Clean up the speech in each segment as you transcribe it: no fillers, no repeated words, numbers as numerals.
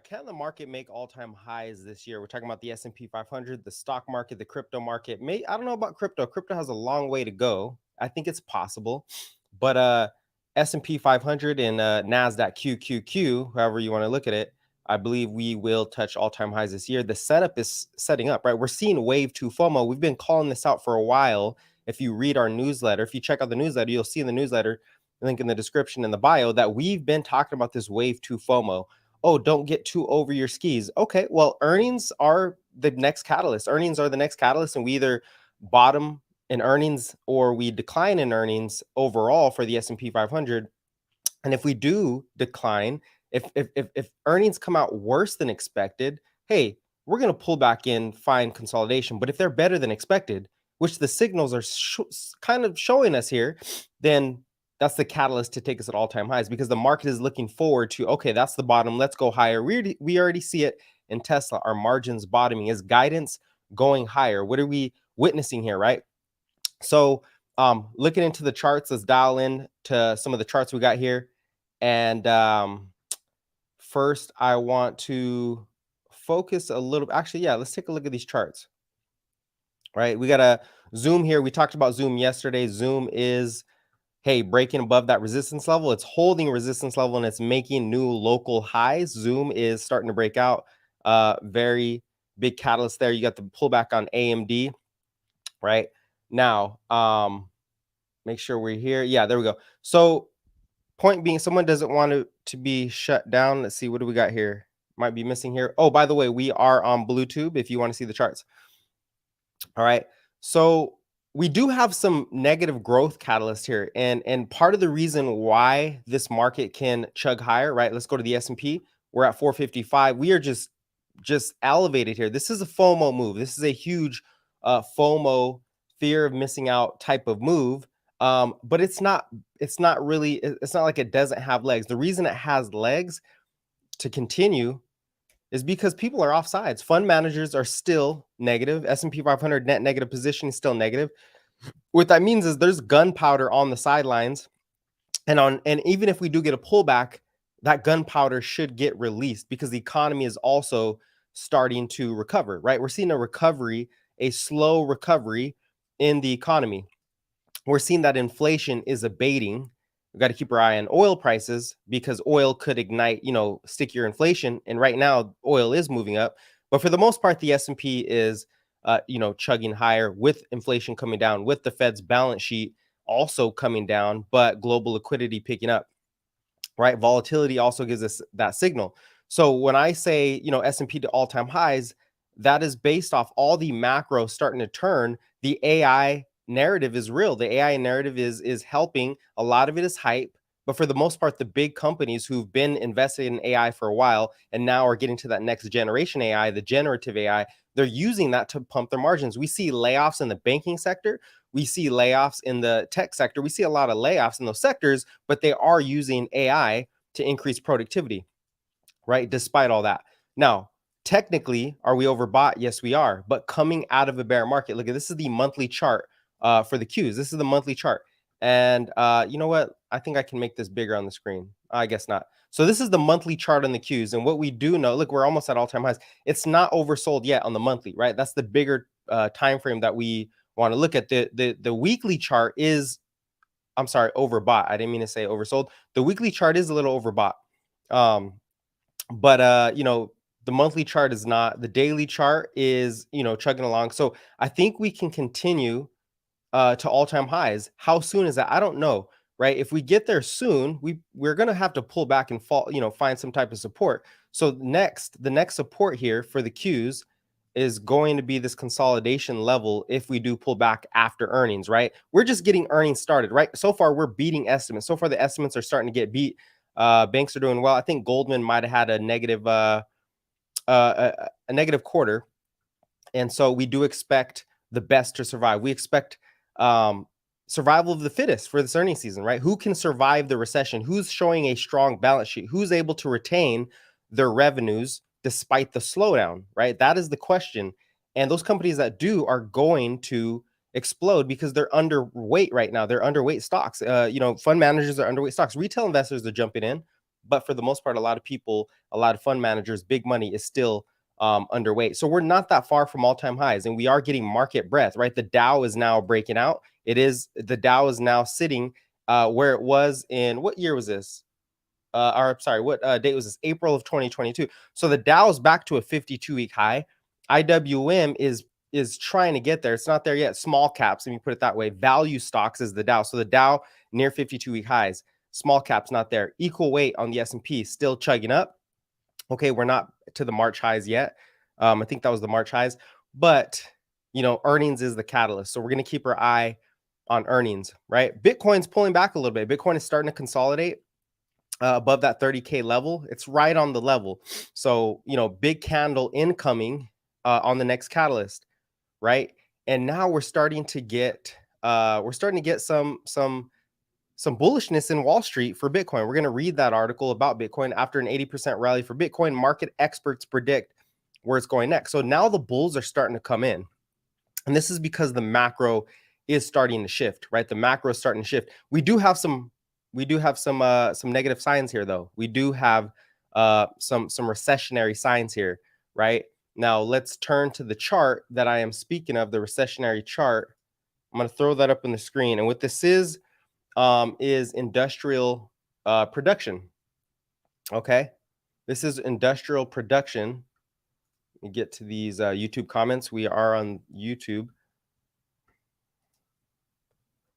Can the market make all-time highs this year? We're talking about the S&P 500, the stock market, the crypto market. I don't know about crypto. Crypto has a long way to go. I think it's possible, but S&P 500 and Nasdaq QQQ, however you want to look at it, I believe we will touch all-time highs this year. The setup is setting up, right? We're seeing wave 2 FOMO. We've been calling this out for a while. If you read our newsletter, if you check out the newsletter, you'll see in the newsletter, link in the description in the bio, that we've been talking about this wave 2 FOMO. Oh, don't get too over your skis. Okay, well, earnings are the next catalyst. Earnings are the next catalyst, and we either bottom in earnings or we decline in earnings overall for the S&P 500. And if we do decline, if earnings come out worse than expected, hey, we're going to pull back in, find consolidation. But if they're better than expected, which the signals are kind of showing us here, then that's the catalyst to take us at all-time highs, because the market is looking forward to, okay, that's the bottom. Let's go higher. We already see it in Tesla. Our margins bottoming. Is guidance going higher? What are we witnessing here, right? So looking into the charts, let's dial in to some of the charts we got here. And first, I want to focus a little. Actually, yeah, let's take a look at these charts. Right, we got a Zoom here. We talked about Zoom yesterday. Zoom is, hey, breaking above that resistance level. It's holding resistance level and it's making new local highs. Zoom is starting to break out. Very big catalyst there. You got the pullback on AMD. Right now, make sure we're here. Yeah, there we go. So point being, someone doesn't want it to be shut down. Let's see, what do we got here? Might be missing here. Oh, by the way, we are on Bluetooth if you want to see the charts. All right. So we do have some negative growth catalyst here. And part of the reason why this market can chug higher, right? Let's go to the S&P. We're at 455. We are just elevated here. This is a FOMO move. This is a huge FOMO, fear of missing out type of move. But it's not like it doesn't have legs. The reason it has legs to continue is because people are off sides. Fund managers are still negative. S&P 500 net negative position is still negative. What that means is there's gunpowder on the sidelines, and even if we do get a pullback, that gunpowder should get released because the economy is also starting to recover, right? We're seeing a recovery, a slow recovery in the economy. We're seeing that inflation is abating. We've got to keep our eye on oil prices because oil could ignite, stickier inflation. And right now, oil is moving up. But for the most part, the S&P is, chugging higher with inflation coming down, with the Fed's balance sheet also coming down, but global liquidity picking up, right? Volatility also gives us that signal. So when I say, S&P to all-time highs, that is based off all the macro starting to turn. The AI narrative is real. The AI narrative is helping. A lot of it is hype, but for the most part, the big companies who've been invested in AI for a while and now are getting to that next generation AI, the generative AI, they're using that to pump their margins. We see layoffs in the banking sector. We see layoffs in the tech sector. We see a lot of layoffs in those sectors, but they are using AI to increase productivity, right? Despite all that. Now, technically, are we overbought? Yes, we are. But coming out of a bear market, look at this is the monthly chart for the Qs. This is the monthly chart. And you know what? I think I can make this bigger on the screen. I guess not. So this is the monthly chart on the Qs. And what we do know, look, we're almost at all-time highs. It's not oversold yet on the monthly, right? That's the bigger time frame that we want to look at. The weekly chart is, I'm sorry, overbought. I didn't mean to say oversold. The weekly chart is a little overbought. But the monthly chart is not. The daily chart is, chugging along. So I think we can continue to all-time highs. How soon is that? I don't know, right? If we get there soon, we're going to have to pull back and fall, find some type of support. So the next support here for the Qs is going to be this consolidation level if we do pull back after earnings, right? We're just getting earnings started, right? So far, we're beating estimates. So far, the estimates are starting to get beat. Banks are doing well. I think Goldman might have had a negative quarter. And so we do expect the best to survive. We expect survival of the fittest for this earnings season, right? Who can survive the recession? Who's showing a strong balance sheet? Who's able to retain their revenues despite the slowdown, right? That is the question. And those companies that do are going to explode because they're underweight right now. They're underweight stocks. Fund managers are underweight stocks. Retail investors are jumping in, but for the most part, a lot of people, a lot of fund managers, big money is still underweight. So we're not that far from all-time highs, and we are getting market breadth, right? The Dow is now breaking out. The Dow is now sitting where it was in, what year was this? Or sorry, what date was this? April of 2022. So the Dow is back to a 52-week high. IWM is trying to get there. It's not there yet. Small caps, let me put it that way. Value stocks is the Dow. So the Dow near 52-week highs. Small caps not there. Equal weight on the S&P still chugging up. Okay, we're not to the March highs yet. I think that was the March highs, but earnings is the catalyst. So we're going to keep our eye on earnings, right? Bitcoin's pulling back a little bit. Bitcoin is starting to consolidate above that 30K level. It's right on the level. So, big candle incoming on the next catalyst, right? And now we're starting to get some bullishness in Wall Street for Bitcoin. We're going to read that article about Bitcoin after an 80% rally for Bitcoin. Market experts predict where it's going next. So now the bulls are starting to come in. And this is because the macro is starting to shift, right? The macro is starting to shift. We do have some negative signs here, though. We do have some recessionary signs here, right? Now let's turn to the chart that I am speaking of, the recessionary chart. I'm going to throw that up on the screen. And what this is industrial production. Okay, this is industrial production. Let me get to these YouTube comments. We are on YouTube.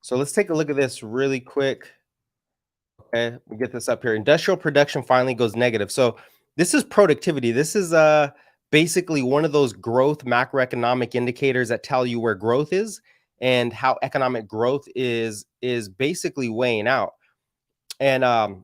So let's take a look at this really quick. Okay, we get this up here. Industrial production finally goes negative. So this is productivity. This is basically one of those growth macroeconomic indicators that tell you where growth is and how economic growth is basically weighing out. And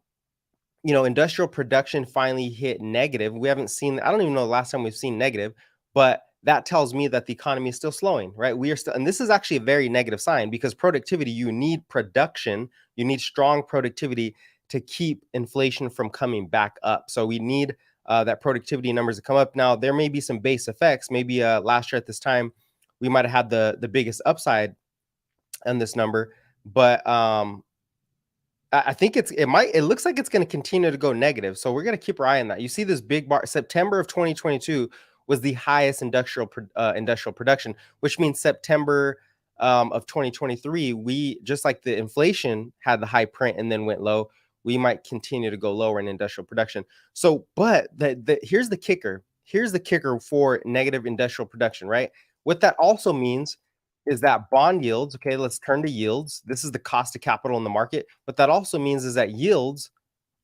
industrial production finally hit negative. We haven't seen, I don't even know the last time we've seen negative, but that tells me that the economy is still slowing, right? We are still, and this is actually a very negative sign, because productivity, you need production, you need strong productivity to keep inflation from coming back up. So we need that productivity numbers to come up. Now, there may be some base effects. Maybe last year at this time, we might have had the biggest upside on this number, but I think it looks like it's going to continue to go negative. So we're going to keep our eye on that. You see this big bar. September of 2022 was the highest industrial production, which means September of 2023, we, just like the inflation had the high print and then went low, we might continue to go lower in industrial production. So, but here's the kicker. Here's the kicker for negative industrial production, right? What that also means is that bond yields, okay, let's turn to yields. This is the cost of capital in the market. What that also means is that yields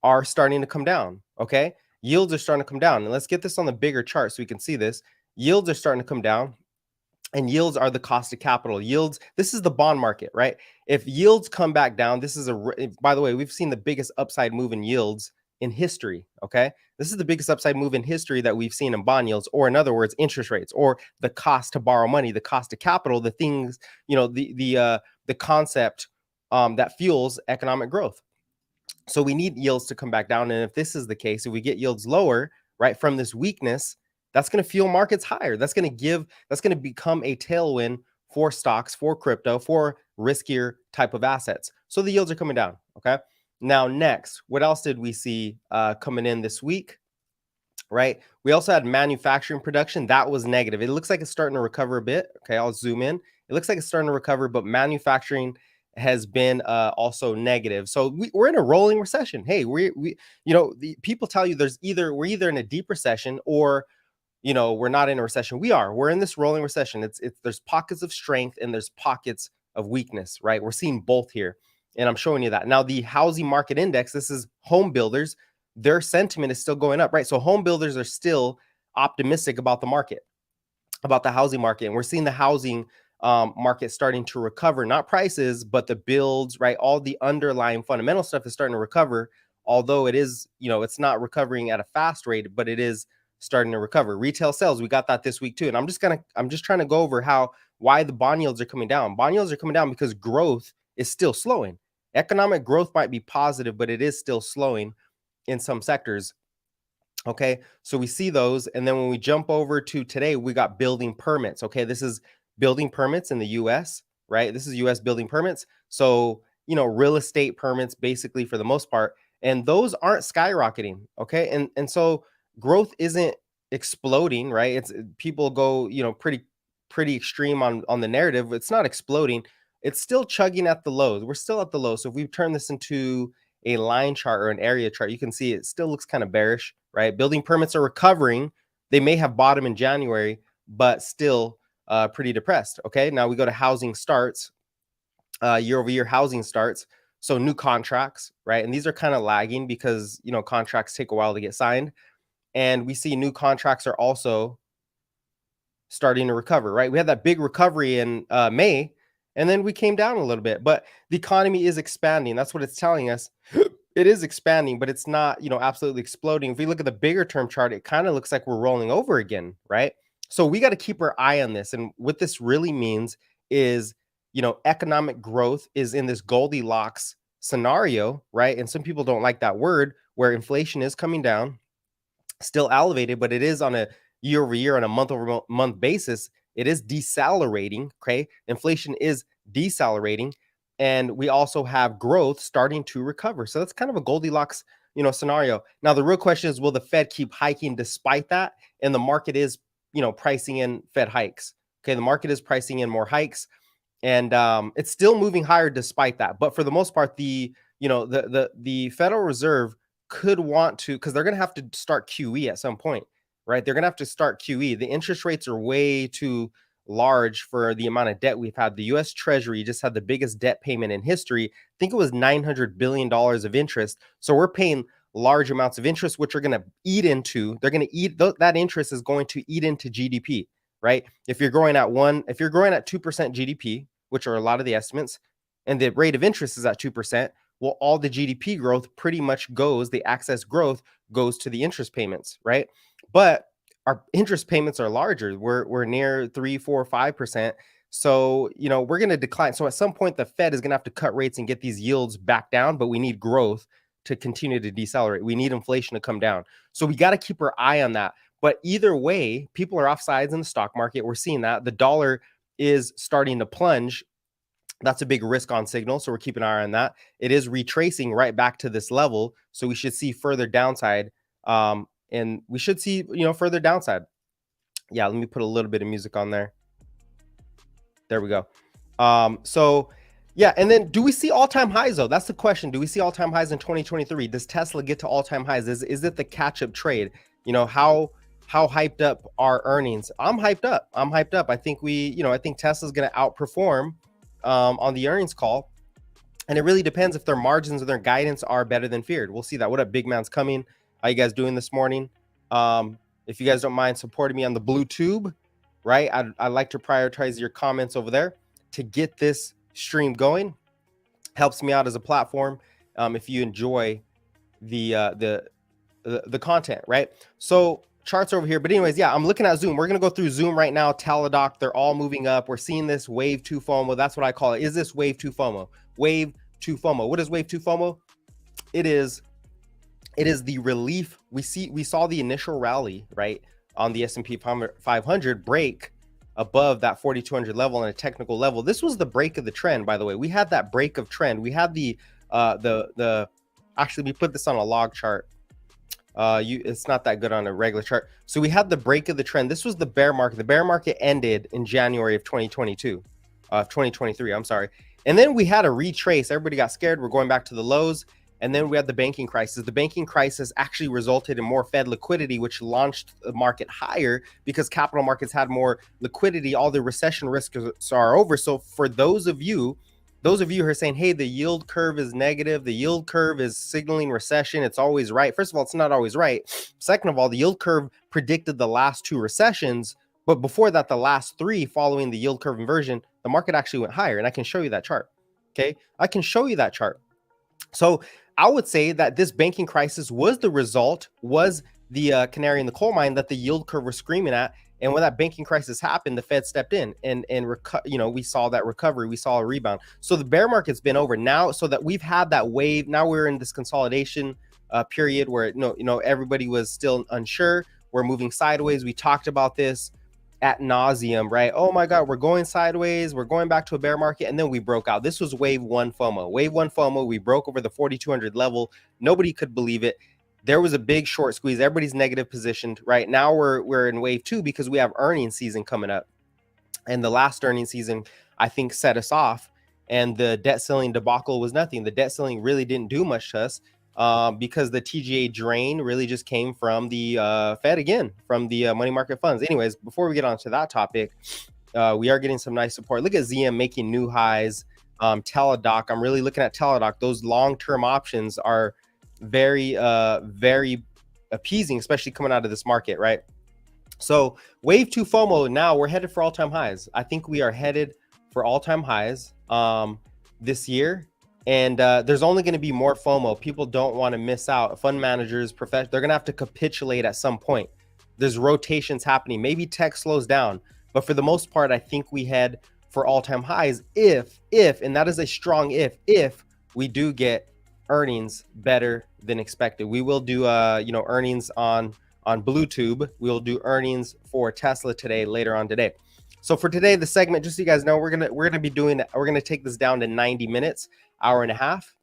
are starting to come down, okay? Yields are starting to come down. And let's get this on the bigger chart so we can see this. Yields are starting to come down, and yields are the cost of capital. Yields, this is the bond market, right? If yields come back down, this is by the way, we've seen the biggest upside move in yields in history, okay? This is the biggest upside move in history that we've seen in bond yields, or in other words, interest rates, or the cost to borrow money, the cost of capital, the things, the concept that fuels economic growth. So we need yields to come back down. And if this is the case, if we get yields lower, right, from this weakness, that's going to fuel markets higher. That's going to become a tailwind for stocks, for crypto, for riskier type of assets. So the yields are coming down, okay? Now, next, what else did we see coming in this week, right? We also had manufacturing production. That was negative. It looks like it's starting to recover a bit. Okay, I'll zoom in. It looks like it's starting to recover, but manufacturing has been also negative. So we're in a rolling recession. Hey, the people tell you we're either in a deep recession or we're not in a recession. We're in this rolling recession. There's pockets of strength and there's pockets of weakness, right? We're seeing both here. And I'm showing you that. Now, the housing market index, this is home builders, their sentiment is still going up, right? So home builders are still optimistic about the market, about the housing market. And we're seeing the housing market starting to recover, not prices, but the builds, right? All the underlying fundamental stuff is starting to recover, although it is, it's not recovering at a fast rate, but it is starting to recover. Retail sales, we got that this week too. And I'm just trying to go over why the bond yields are coming down. Bond yields are coming down because growth is still slowing. Economic growth might be positive, but it is still slowing in some sectors. Okay, so we see those. And then when we jump over to today, we got building permits. Okay, this is building permits in the US, right? This is US building permits. So, real estate permits basically for the most part. and those aren't skyrocketing. Okay, and so growth isn't exploding, right? It's people go, pretty extreme on the narrative. It's not exploding. It's still chugging at the lows. We're still at the low. So if we turn this into a line chart or an area chart, you can see it still looks kind of bearish, right? Building permits are recovering. They may have bottomed in January, but still pretty depressed. Okay, now we go to housing starts, year over year housing starts. So new contracts, right? And these are kind of lagging because, contracts take a while to get signed. And we see new contracts are also starting to recover, right? We had that big recovery in May, and then we came down a little bit, but the economy is expanding. That's what it's telling us. It is expanding, but it's not, absolutely exploding. If we look at the bigger term chart, it kind of looks like we're rolling over again, right? So we got to keep our eye on this. And what this really means is, economic growth is in this Goldilocks scenario, right? And some people don't like that word, where inflation is coming down, still elevated, but it is on a year over year, on a month over month basis, it is decelerating. Okay, inflation is decelerating, and we also have growth starting to recover. So that's kind of a Goldilocks, scenario. Now the real question is, will the Fed keep hiking despite that? And the market is, pricing in Fed hikes. Okay, the market is pricing in more hikes, and it's still moving higher despite that. But for the most part, the Federal Reserve could want to, because they're going to have to start QE at some point, right? They're going to have to start QE. The interest rates are way too large for the amount of debt we've had. The US Treasury just had the biggest debt payment in history. I think it was $900 billion of interest. So we're paying large amounts of interest, which are going to eat into, that interest is going to eat into GDP, right? If you're growing at 2% GDP, which are a lot of the estimates, and the rate of interest is at 2%, well, all the GDP growth pretty much goes, the excess growth goes to the interest payments, right? But our interest payments are larger. We're near 3, 4, 5%. So, we're going to decline. So at some point, the Fed is going to have to cut rates and get these yields back down, but we need growth to continue to decelerate. We need inflation to come down. So we got to keep our eye on that. But either way, people are off sides in the stock market. We're seeing that. The dollar is starting to plunge. That's a big risk on signal. So we're keeping an eye on that. It is retracing right back to this level. So we should see further downside. And we should see, further downside. Yeah, let me put a little bit of music on there. There we go. So yeah, and then do we see all-time highs though? That's the question. Do we see all-time highs in 2023? Does Tesla get to all-time highs? Is it the catch-up trade? How hyped up are earnings? I'm hyped up. I think I think Tesla's going to outperform on the earnings call. And it really depends if their margins or their guidance are better than feared. We'll see that. What up, Big Man's coming? How you guys doing this morning? If you guys don't mind supporting me on the blue tube, right? I'd like to prioritize your comments over there to get this stream going. Helps me out as a platform. If you enjoy the content, right? So charts over here, but anyways, yeah, I'm looking at Zoom. We're gonna go through Zoom right now. Teladoc, they're all moving up. We're seeing this wave 2 FOMO. That's what I call it. Is this wave 2 FOMO? Wave 2 FOMO. What is wave 2 FOMO? It is the relief. We saw the initial rally, right, on the S&P 500 break above that 4,200 level on a technical level. This was the break of the trend, by the way. We had that break of trend. We had actually, we put this on a log chart. It's not that good on a regular chart. So we had the break of the trend. This was the bear market. The bear market ended in January of 2023, I'm sorry. And then we had a retrace. Everybody got scared. We're going back to the lows. And then we had the banking crisis. The banking crisis actually resulted in more Fed liquidity, which launched the market higher because capital markets had more liquidity. All the recession risks are over. So for those of you who are saying, hey, the yield curve is negative, the yield curve is signaling recession, it's always right. First of all, it's not always right. Second of all, the yield curve predicted the last 2 recessions, but before that, the last 3 following the yield curve inversion, the market actually went higher. And I can show you that chart. Okay, I can show you that chart. So I would say that this banking crisis was the canary in the coal mine that the yield curve was screaming at. And when that banking crisis happened, the Fed stepped in and we saw that recovery. We saw a rebound. So the bear market's been over now, so that we've had that wave. Now we're in this consolidation period where everybody was still unsure. We're moving sideways. We talked about this. ad nauseum, right? Oh my God, we're going sideways. We're going back to a bear market. And then we broke out. This was wave one FOMO. Wave one FOMO, we broke over the 4,200 level. Nobody could believe it. There was a big short squeeze. Everybody's negative positioned, right? Now we're in wave two because we have earnings season coming up. And the last earnings season, I think, set us off. And the debt ceiling debacle was nothing. The debt ceiling really didn't do much to us because the TGA drain really just came from the Fed again, from the money market funds. Anyways, before we get on to that topic, we are getting some nice support. Look at ZM making new highs. Teladoc, I'm really looking at Teladoc. Those long-term options are very, very appeasing, especially coming out of this market, right? So wave two FOMO, now we're headed for all-time highs. I think we are headed for all-time highs this year. And there's only going to be more FOMO. People don't want to miss out. Fund managers, they're going to have to capitulate at some point. There's rotations happening. Maybe tech slows down. But for the most part, I think we head for all-time highs if, and that is a strong if we do get earnings better than expected. We will do, earnings on Bluetooth. We'll do earnings for Tesla today, later on today. So for today, the segment, just so you guys know, we're gonna take this down to 90 minutes, hour and a half.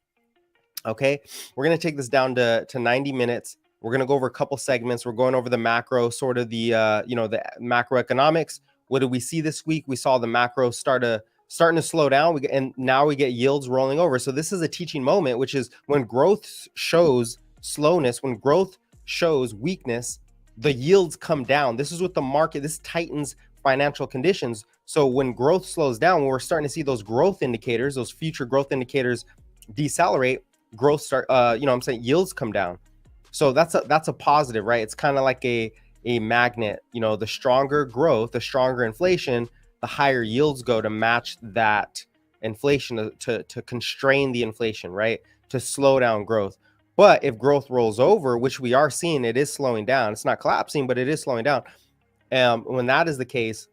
Okay, we're gonna take this down to 90 minutes. We're gonna go over a couple segments. We're going over the macro, sort of the the macroeconomics. What did we see this week? We saw the macro starting to slow down. And now we get yields rolling over. So this is a teaching moment, which is when growth shows slowness, when growth shows weakness, the yields come down. This is what the market, this tightens financial conditions. So when growth slows down, when we're starting to see those growth indicators, those future growth indicators decelerate, yields come down. So that's a positive, right? It's kind of like a magnet. The stronger growth, the stronger inflation, the higher yields go to match that inflation, to constrain the inflation, right? To slow down growth. But if growth rolls over, which we are seeing, it is slowing down. It's not collapsing, but it is slowing down. When that is the case,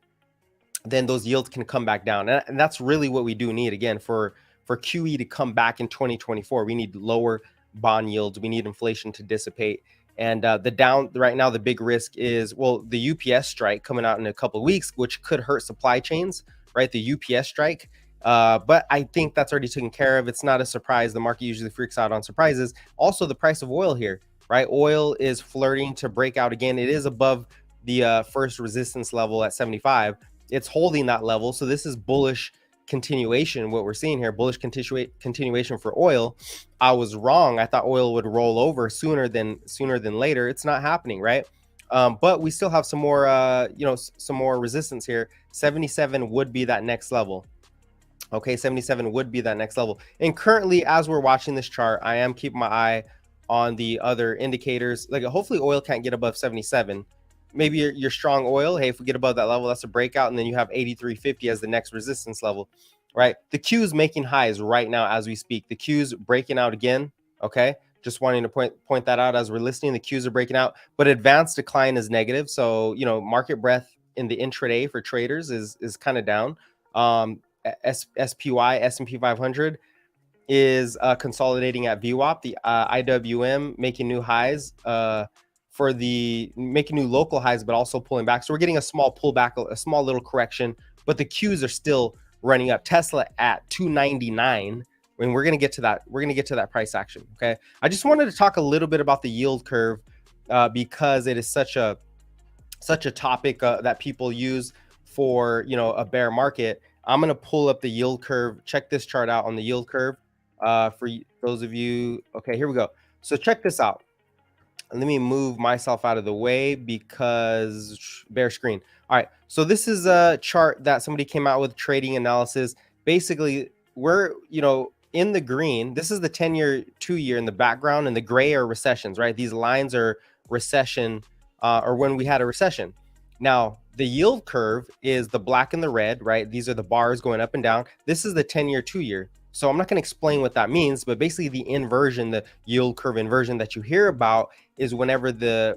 then those yields can come back down. And that's really what we do need. Again, for QE to come back in 2024, we need lower bond yields. We need inflation to dissipate. And right now, the big risk is, the UPS strike coming out in a couple of weeks, which could hurt supply chains, right? The UPS strike. But I think that's already taken care of. It's not a surprise. The market usually freaks out on surprises. Also, the price of oil here, right? Oil is flirting to break out again. It is above the first resistance level at 75. It's holding that level. So this is bullish continuation. What we're seeing here, bullish continuation for oil. I was wrong. I thought oil would roll over sooner than later. It's not happening, right? But we still have some more, some more resistance here. 77 would be that next level. Okay, 77 would be that next level. And currently, as we're watching this chart, I am keeping my eye on the other indicators. Like, hopefully oil can't get above 77. Maybe your strong oil, hey, if we get above that level, that's a breakout. And then you have 83.50 as the next resistance level, right? The Q is making highs right now as we speak. The Q's breaking out again, okay? Just wanting to point that out as we're listening. The Q's are breaking out, but advanced decline is negative. So, market breadth in the intraday for traders is kind of down. SPY, S&P 500 is consolidating at VWAP. The IWM making new highs, making new local highs, but also pulling back. So we're getting a small pullback, a small little correction, but the Qs are still running up. Tesla at 299. And we're going to get to that. We're going to get to that price action. Okay. I just wanted to talk a little bit about the yield curve because it is such a topic that people use for, a bear market. I'm going to pull up the yield curve. Check this chart out on the yield curve for those of you. Okay, here we go. So check this out. Let me move myself out of the way because bear screen. All right. So this is a chart that somebody came out with, trading analysis. Basically, we're, in the green. This is the 10-year, 2-year in the background, and the gray are recessions, right? These lines are recession or when we had a recession. Now, the yield curve is the black and the red, right? These are the bars going up and down. This is the 10-year, 2-year. So I'm not going to explain what that means, but basically the inversion, the yield curve inversion that you hear about is whenever the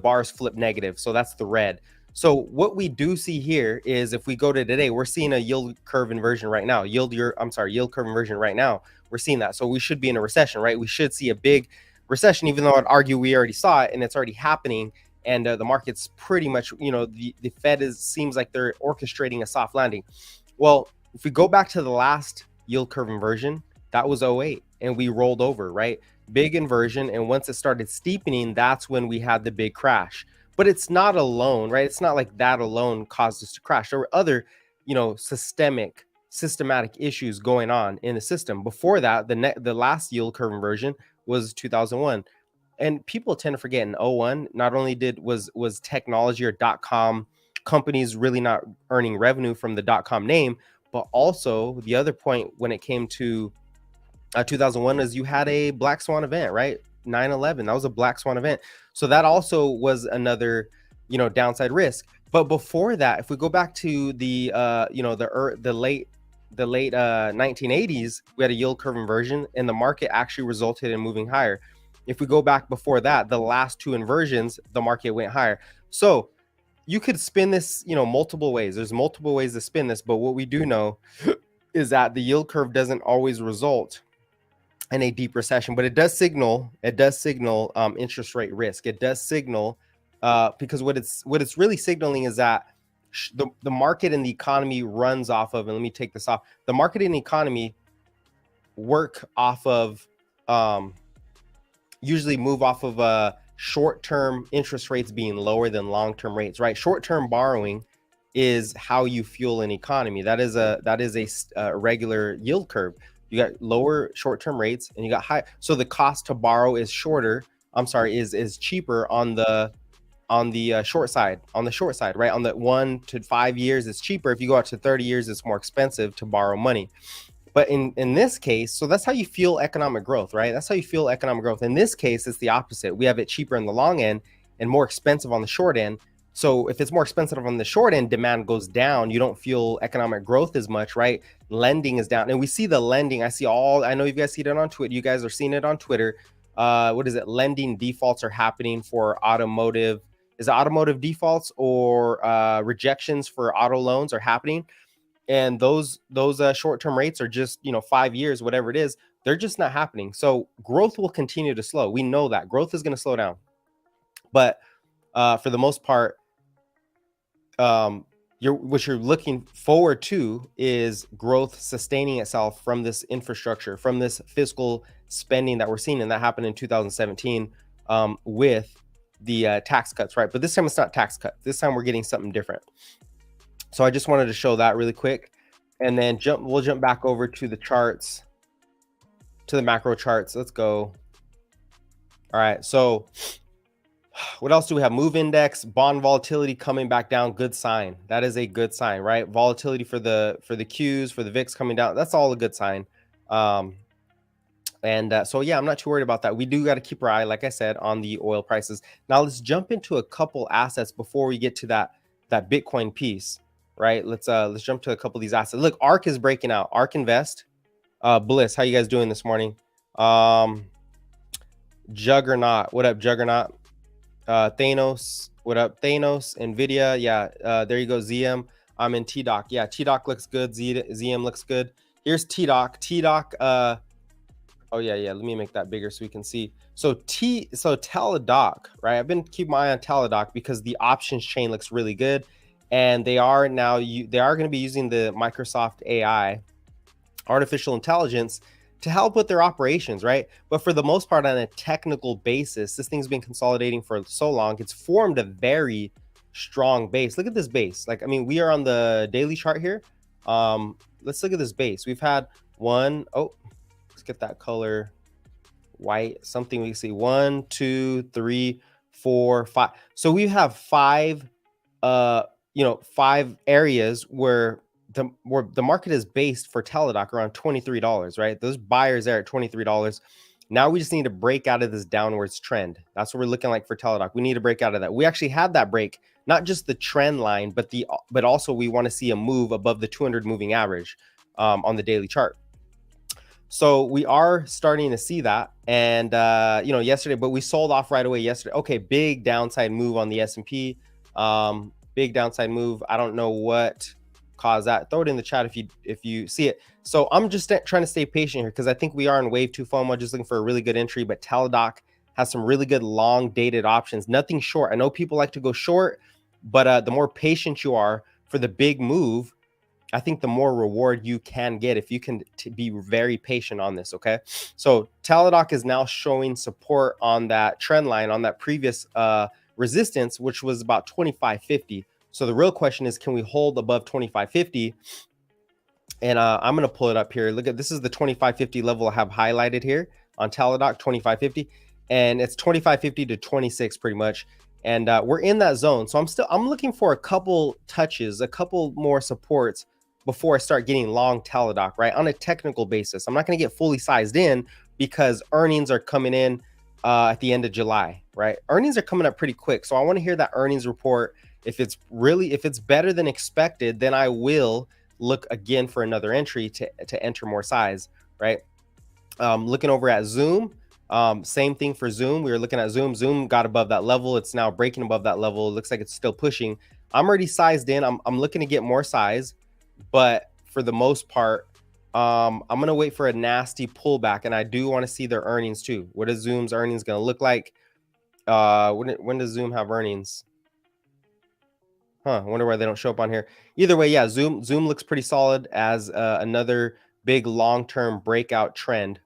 bars flip negative. So that's the red. So what we do see here is if we go to today, we're seeing a yield curve inversion right now. Yield curve inversion right now. We're seeing that. So we should be in a recession, right? We should see a big recession, even though I'd argue we already saw it and it's already happening. and the market's pretty much, the Fed seems like they're orchestrating a soft landing. Well, if we go back to the last yield curve inversion, that was '08, and we rolled over, right? Big inversion, and once it started steepening, that's when we had the big crash. But it's not alone, right? It's not like that alone caused us to crash. There were other, systematic issues going on in the system. Before that, the last yield curve inversion was 2001. And people tend to forget in '01, not only was technology or .com companies really not earning revenue from the .com name, but also the other point when it came to 2001 is you had a black swan event, right? 9/11, that was a black swan event. So that also was another, downside risk. But before that, if we go back to the late 1980s, we had a yield curve inversion, and the market actually resulted in moving higher. If we go back before that, the last two inversions, the market went higher. So you could spin this, multiple ways. There's multiple ways to spin this, but what we do know is that the yield curve doesn't always result in a deep recession, but it does signal interest rate risk. It does signal because what it's really signaling is that the market and the economy runs off of, and let me take this off, the market and the economy work off of, usually move off of short-term interest rates being lower than long-term rates, right? Short-term borrowing is how you fuel an economy. That is a regular yield curve. You got lower short-term rates and you got high. So the cost to borrow is cheaper on the short side, right? On the 1 to 5 years, it's cheaper. If you go out to 30 years, it's more expensive to borrow money. But in this case, so that's how you fuel economic growth, right? That's how you fuel economic growth. In this case, it's the opposite. We have it cheaper in the long end and more expensive on the short end. So if it's more expensive on the short end, demand goes down. You don't fuel economic growth as much, right? Lending is down. And we see the lending. I know you guys see it on Twitter. You guys are seeing it on Twitter. What is it? Lending defaults are happening for automotive. Is it automotive defaults or rejections for auto loans are happening? And those short-term rates are just, 5 years, whatever it is, they're just not happening. So growth will continue to slow. We know that growth is going to slow down. But for the most part, what you're looking forward to is growth sustaining itself from this infrastructure, from this fiscal spending that we're seeing. And that happened in 2017 with the tax cuts, right? But this time it's not tax cuts. This time we're getting something different. So I just wanted to show that really quick, and then we'll jump back over to the charts, to the macro charts. Let's go. All right. So what else do we have? Move index, bond volatility coming back down. Good sign. That is a good sign, right? Volatility for the Qs, for the VIX coming down. That's all a good sign. So yeah, I'm not too worried about that. We do got to keep our eye, like I said, on the oil prices. Now let's jump into a couple assets before we get to that Bitcoin piece. Right, let's jump to a couple of these assets. Look, ARK is breaking out. ARK Invest, Bliss, how you guys doing this morning? Juggernaut, what up, Juggernaut? Thanos, what up, Thanos? Nvidia, yeah. There you go, ZM. I'm in TDOC. Yeah, TDOC looks good. ZM looks good. Here's TDOC. TDOC. Oh yeah. Let me make that bigger so we can see. So Teladoc, right? I've been keeping my eye on Teladoc because the options chain looks really good. And they are going to be using the Microsoft AI, artificial intelligence, to help with their operations, right? But for the most part, on a technical basis, this thing's been consolidating for so long. It's formed a very strong base. Look at this base. Like, I mean, we are on the daily chart here. Let's look at this base. We've had let's get that color white, something we can see. 1, 2, 3, 4, 5. So we have five areas where the market is based for Teladoc around $23, right? Those buyers there at $23. Now we just need to break out of this downwards trend. That's what we're looking like for Teladoc. We need to break out of that. We actually had that break, not just the trend line, but also we want to see a move above the 200 moving average on the daily chart. So we are starting to see that, and yesterday, but we sold off right away yesterday. Okay, big downside move on the S&P. Big downside move. I don't know what caused that. Throw it in the chat if you see it. So I'm just trying to stay patient here because I think we are in wave 2 FOMO, just looking for a really good entry. But Teladoc has some really good long dated options. Nothing short. I know people like to go short, but the more patient you are for the big move, I think the more reward you can get if you can be very patient on this, okay? So Teladoc is now showing support on that trend line, on that previous resistance, which was about 25.50. So the real question is, can we hold above 25.50? And I'm going to pull it up here. Look at, this is the 25.50 level I have highlighted here on Teladoc, 25.50. And it's 25.50 to 26 pretty much. And we're in that zone. So I'm looking for a couple touches, a couple more supports before I start getting long Teladoc, right? On a technical basis. I'm not going to get fully sized in because earnings are coming in at the end of July, right? Earnings are coming up pretty quick. So I want to hear that earnings report. If it's better than expected, then I will look again for another entry to enter more size, right? Looking over at Zoom, same thing for Zoom. We were looking at Zoom. Zoom got above that level. It's now breaking above that level. It looks like it's still pushing. I'm already sized in. I'm looking to get more size. But for the most part, I'm going to wait for a nasty pullback. And I do want to see their earnings too. What is Zoom's earnings going to look like? When does Zoom have earnings? I wonder why they don't show up on here. Either way, yeah, Zoom looks pretty solid as another big long-term breakout trend.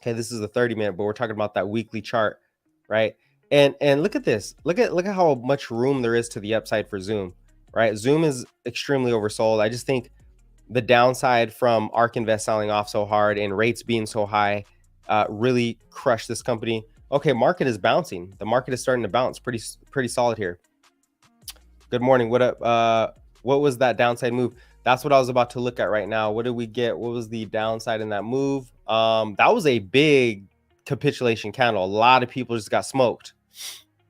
Okay, this is the 30-minute, but we're talking about that weekly chart, right? And look at this. Look at how much room there is to the upside for Zoom. Right, Zoom is extremely oversold. I just think the downside from ARK Invest selling off so hard and rates being so high really crushed this company. Okay, market is bouncing. The market is starting to bounce pretty solid here. Good morning. What up? What was that downside move? That's what I was about to look at right now. What did we get? What was the downside in that move? That was a big capitulation candle. A lot of people just got smoked.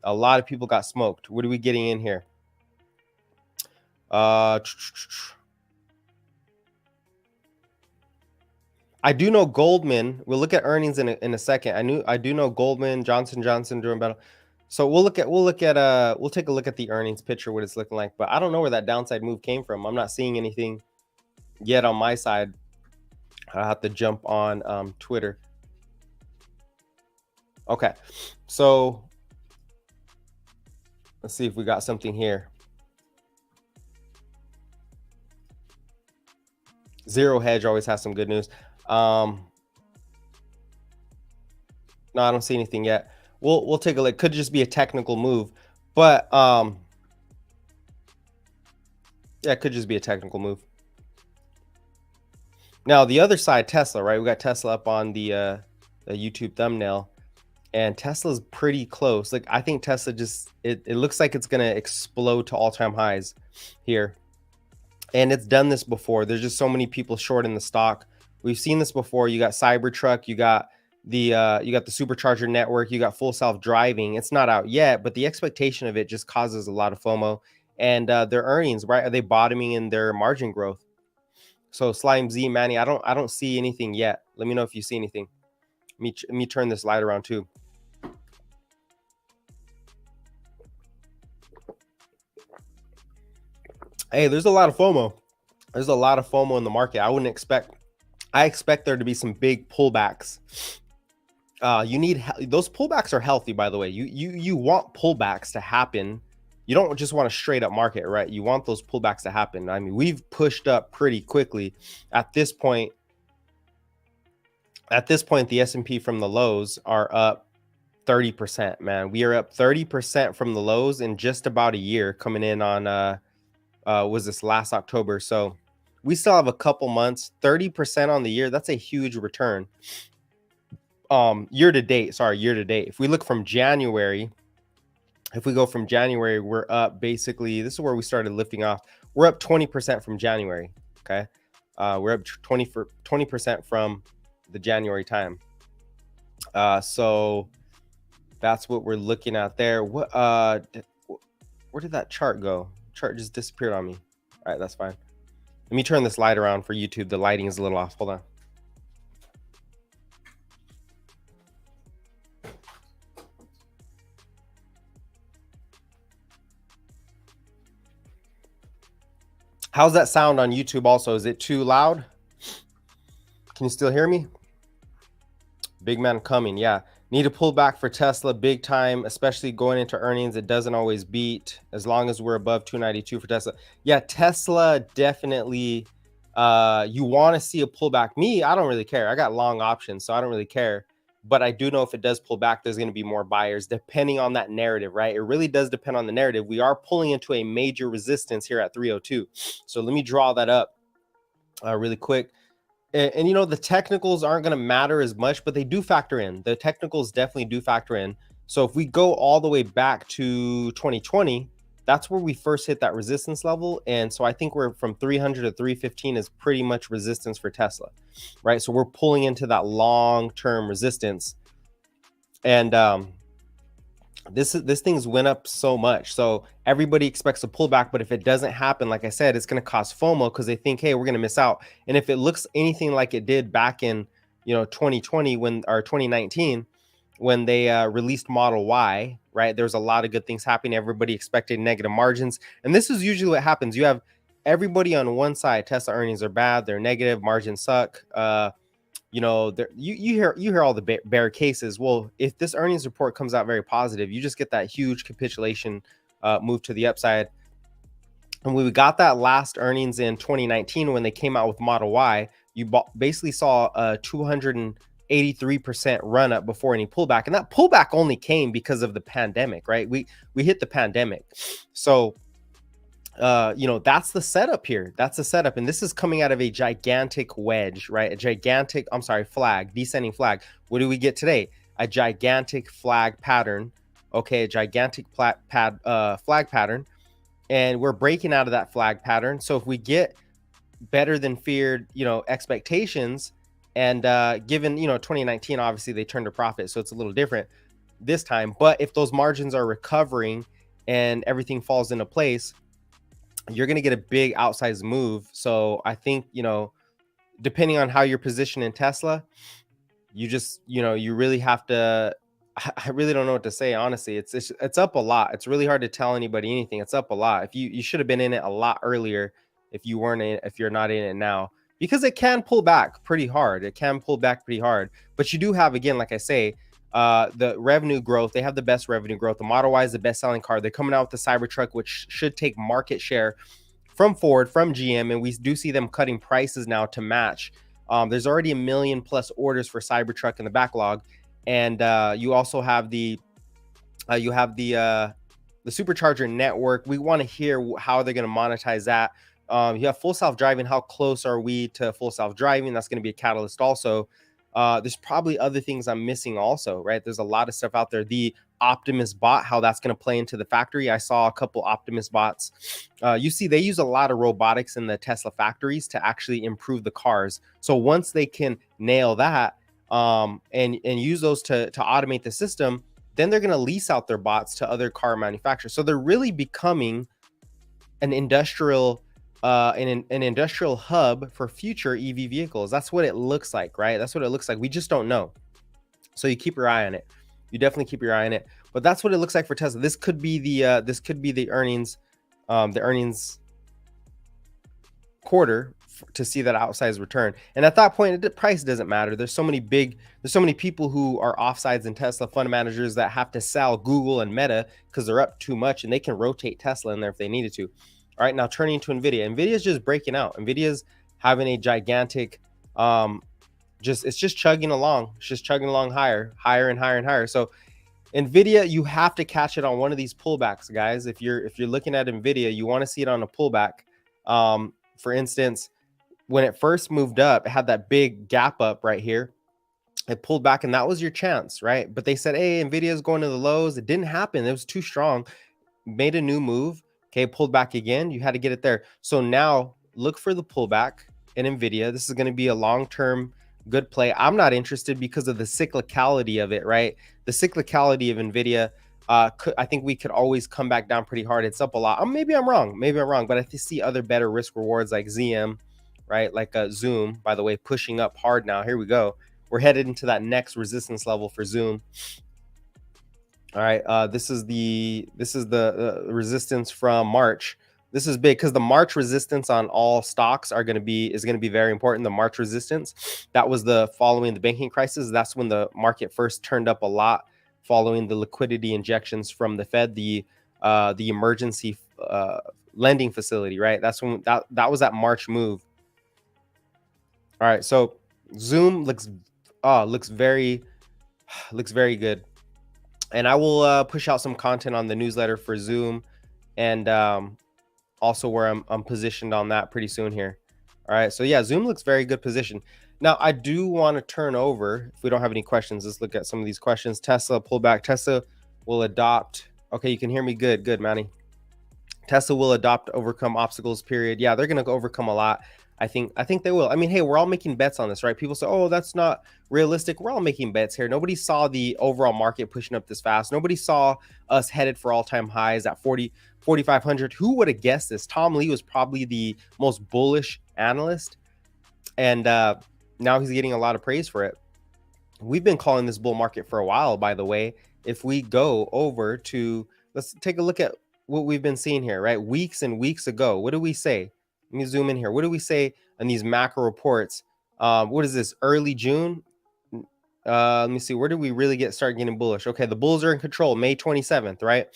A lot of people got smoked. What are we getting in here? I do know Goldman. We'll look at earnings in a second. I do know Goldman, Johnson during battle. So we'll take a look at the earnings picture, what it's looking like. But I don't know where that downside move came from. I'm not seeing anything yet on my side. I have to jump on Twitter. Okay, so let's see if we got something here. Zero Hedge always has some good news. No, I don't see anything yet. We'll take a look. Could just be a technical move, but yeah, it could just be a technical move. Now the other side, Tesla, right? We got Tesla up on the YouTube thumbnail, and Tesla's pretty close. Like, I think Tesla just it looks like it's gonna explode to all-time highs here. And it's done this before. There's just so many people short in the stock. We've seen this before. You got Cybertruck, you got the supercharger network, you got full self-driving. It's not out yet, but the expectation of it just causes a lot of FOMO. And their earnings, right? Are they bottoming in their margin growth? So Slime Z, Manny, I don't see anything yet. Let me know if you see anything. Let me turn this light around too. Hey, there's a lot of FOMO. There's a lot of FOMO in the market. I expect there to be some big pullbacks. Those pullbacks are healthy, by the way. You want pullbacks to happen. You don't just want a straight up market, right? You want those pullbacks to happen. I mean, we've pushed up pretty quickly. At this point, the S&P from the lows are up 30%, man. We are up 30% from the lows in just about a year, coming in on was this last October. So we still have a couple months. 30% on the year, that's a huge return. Year to date. If we look from January, if we go from January, we're up basically, this is where we started lifting off. We're up 20% from January. Okay. We're up 20% from the January time. So that's what we're looking at there. Where did that chart go? Chart just disappeared on me. All right, that's fine. Let me turn this light around for YouTube. The lighting is a little off. Hold on. How's that sound on YouTube also? Is it too loud? Can you still hear me? Big man coming. Yeah. Need to pull back for Tesla big time, especially going into earnings. It doesn't always beat as long as we're above 292 for Tesla. Yeah, Tesla definitely. You want to see a pullback. Me, I don't really care. I got long options, so I don't really care. But I do know if it does pull back, there's going to be more buyers, depending on that narrative, right? It really does depend on the narrative. We are pulling into a major resistance here at 302. So let me draw that up really quick. And you know, the technicals aren't going to matter as much, but they do factor in. The technicals definitely do factor in. So if we go all the way back to 2020, that's where we first hit that resistance level. And so I think we're from 300 to 315 is pretty much resistance for Tesla, right? So we're pulling into that long-term resistance. And this thing's went up so much, so everybody expects a pullback, but if it doesn't happen, like I said, it's going to cause FOMO because they think, hey, we're going to miss out. And if it looks anything like it did back in 2020 or 2019 when they released Model Y, right, there's a lot of good things happening. Everybody expected negative margins, and this is usually what happens. You have everybody on one side. Tesla earnings are bad, they're negative, margins suck. You hear all the bear cases. Well, if this earnings report comes out very positive, you just get that huge capitulation move to the upside. And when we got that last earnings in 2019, when they came out with Model Y, you basically saw a 283% run up before any pullback. And that pullback only came because of the pandemic, right? We hit the pandemic. So that's the setup here. That's the setup. And this is coming out of a gigantic wedge, right? Flag, descending flag. What do we get today? A gigantic flag pattern. Okay, a gigantic flag pattern. And we're breaking out of that flag pattern. So if we get better than feared, expectations, and given, 2019, obviously they turned a profit. So it's a little different this time. But if those margins are recovering and everything falls into place, you're going to get a big outsized move. So I think, depending on how you're positioned in Tesla, you just, you really have to, I really don't know what to say. Honestly, it's up a lot. It's really hard to tell anybody anything. It's up a lot. If you should have been in it a lot earlier, if you're not in it now, because it can pull back pretty hard. But you do have, again, like I say, the revenue growth. They have the best revenue growth. The Model Y is the best selling car. They're coming out with the Cybertruck, which should take market share from Ford, from GM, and we do see them cutting prices now to match. There's already 1 million plus orders for Cybertruck in the backlog, and you also have the supercharger network. We want to hear how they're going to monetize that. You have full self-driving. How close are we to full self-driving? That's going to be a catalyst also. There's probably other things I'm missing also, right? There's a lot of stuff out there. The Optimus bot, how that's going to play into the factory. I saw a couple Optimus bots. You see, they use a lot of robotics in the Tesla factories to actually improve the cars. So once they can nail that and use those to automate the system, then they're going to lease out their bots to other car manufacturers. So they're really becoming an industrial an industrial hub for future EV vehicles. That's what it looks like, right? That's what it looks like. We just don't know. So you keep your eye on it. You definitely keep your eye on it. But that's what it looks like for Tesla. This could be the earnings quarter to see that outsized return. And at that point, the price doesn't matter. There's so many people who are offsides in Tesla, fund managers that have to sell Google and Meta because they're up too much, and they can rotate Tesla in there if they needed to. All right, now turning to NVIDIA. NVIDIA's just breaking out. NVIDIA's having a gigantic, it's just chugging along. It's just chugging along higher and higher and higher. So NVIDIA, you have to catch it on one of these pullbacks, guys. If you're looking at NVIDIA, you want to see it on a pullback. For instance, when it first moved up, it had that big gap up right here. It pulled back, and that was your chance, right? But they said, hey, NVIDIA is going to the lows. It didn't happen. It was too strong. Made a new move. Okay, pulled back again. You had to get it there. So now look for the pullback in NVIDIA. This is going to be a long-term good play. I'm not interested because of the cyclicality of it, right? The cyclicality of NVIDIA. I think we could always come back down pretty hard. It's up a lot. Maybe I'm wrong, but I see other better risk rewards like ZM, right? Like Zoom, by the way, pushing up hard now. Here we go. We're headed into that next resistance level for Zoom. All right, this is the resistance from March. This is big because the March resistance on all stocks is going to be very important. The March resistance, that was the following the banking crisis. That's when the market first turned up a lot following the liquidity injections from the Fed, the emergency lending facility, right? That's when that was that March move. All right, so Zoom looks very good, and I will push out some content on the newsletter for Zoom, and also where I'm positioned on that pretty soon here. All right, so yeah, Zoom looks very good position. Now I do want to turn over, if we don't have any questions, let's look at some of these questions. Tesla pullback. Tesla will adopt. Okay, you can hear me good, Manny. Tesla will adopt, overcome obstacles, period. Yeah, they're going to overcome a lot. I think they will. I mean, hey, we're all making bets on this, right? People say, oh, that's not realistic. We're all making bets here. Nobody saw the overall market pushing up this fast. Nobody saw us headed for all-time highs at 4,500. Who would have guessed this? Tom Lee was probably the most bullish analyst, and now he's getting a lot of praise for it. We've been calling this bull market for a while, by the way. If we go over to, let's take a look at what we've been seeing here, right? Weeks and weeks ago, what do we say? Let me zoom in here. What do we say on these macro reports? What is this? Early June? Let me see. Where did we really start getting bullish? Okay, the bulls are in control. May 27th, right?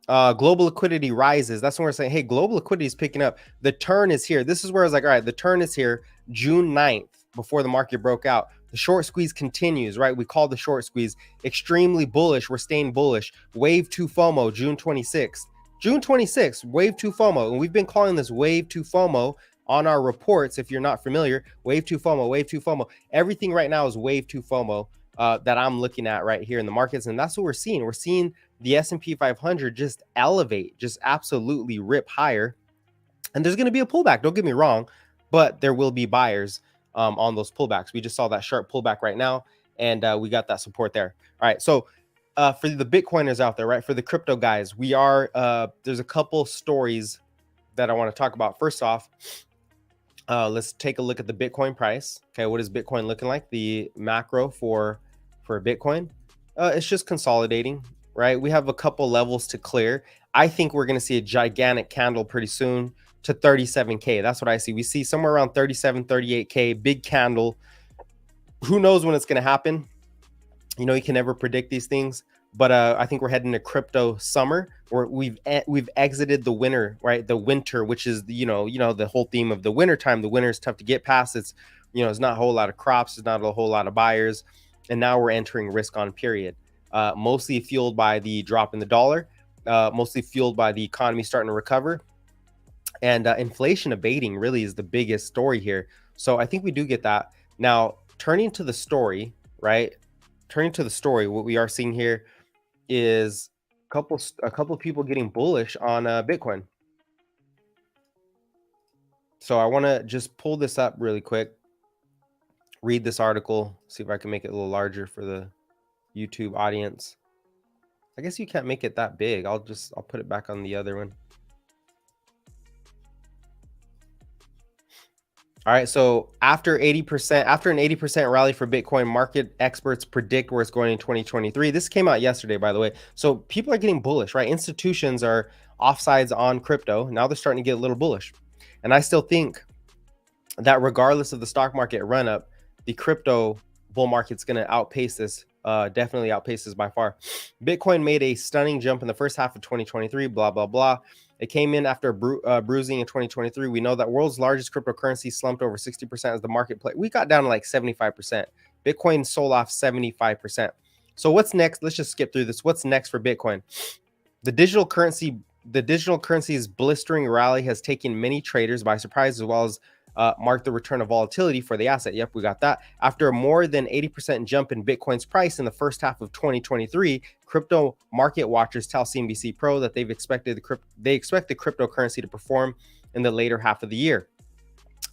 Global liquidity rises. That's when we're saying, hey, global liquidity is picking up. The turn is here. This is where I was like, all right, the turn is here. June 9th, before the market broke out. The short squeeze continues, right? We call the short squeeze extremely bullish. We're staying bullish. Wave 2 FOMO, June 26th. June 26th, wave 2 FOMO. And we've been calling this wave 2 FOMO on our reports. If you're not familiar, wave 2 FOMO, wave 2 FOMO. Everything right now is wave 2 FOMO that I'm looking at right here in the markets. And that's what we're seeing. We're seeing the S&P 500 just elevate, just absolutely rip higher. And there's going to be a pullback. Don't get me wrong, but there will be buyers on those pullbacks. We just saw that sharp pullback right now, and we got that support there. All right, so for the Bitcoiners out there, right, for the crypto guys, we are there's a couple stories that I want to talk about. First off, let's take a look at the Bitcoin price. Okay, what is Bitcoin looking like? The macro for Bitcoin, it's just consolidating, right? We have a couple levels to clear. I think we're going to see a gigantic candle pretty soon to 37K. That's what I see. We see somewhere around 37, 38K, big candle. Who knows when it's going to happen? You know, you can never predict these things, but I think we're heading to crypto summer, where we've exited the winter, right? The winter, which is, you know, the whole theme of the winter time. The winter is tough to get past. It's, you know, it's not a whole lot of crops. It's not a whole lot of buyers. And now we're entering risk on period, mostly fueled by the drop in the dollar, mostly fueled by the economy starting to recover. And inflation abating really is the biggest story here. So I think we do get that. Now, turning to the story, right? Turning to the story, what we are seeing here is a couple of people getting bullish on Bitcoin. So I want to just pull this up really quick, read this article, see if I can make it a little larger for the YouTube audience. I guess you can't make it that big. I'll put it back on the other one. All right, so after an 80% rally for Bitcoin, market experts predict where it's going in 2023. This came out yesterday, by the way. So people are getting bullish, right? Institutions are offsides on crypto. Now they're starting to get a little bullish. And I still think that regardless of the stock market run up, the crypto bull market's going to outpace this, definitely outpace this by far. Bitcoin made a stunning jump in the first half of 2023, blah, blah, blah. It came in after bruising in 2023. We know that world's largest cryptocurrency slumped over 60% as the market play. We got down to like 75%. Bitcoin sold off 75%. So what's next? Let's just skip through this. What's next for Bitcoin? The digital currency's blistering rally has taken many traders by surprise, as well as marked the return of volatility for the asset. Yep, we got that. After a more than 80% jump in Bitcoin's price in the first half of 2023, crypto market watchers tell CNBC Pro that they expect the cryptocurrency to perform in the later half of the year.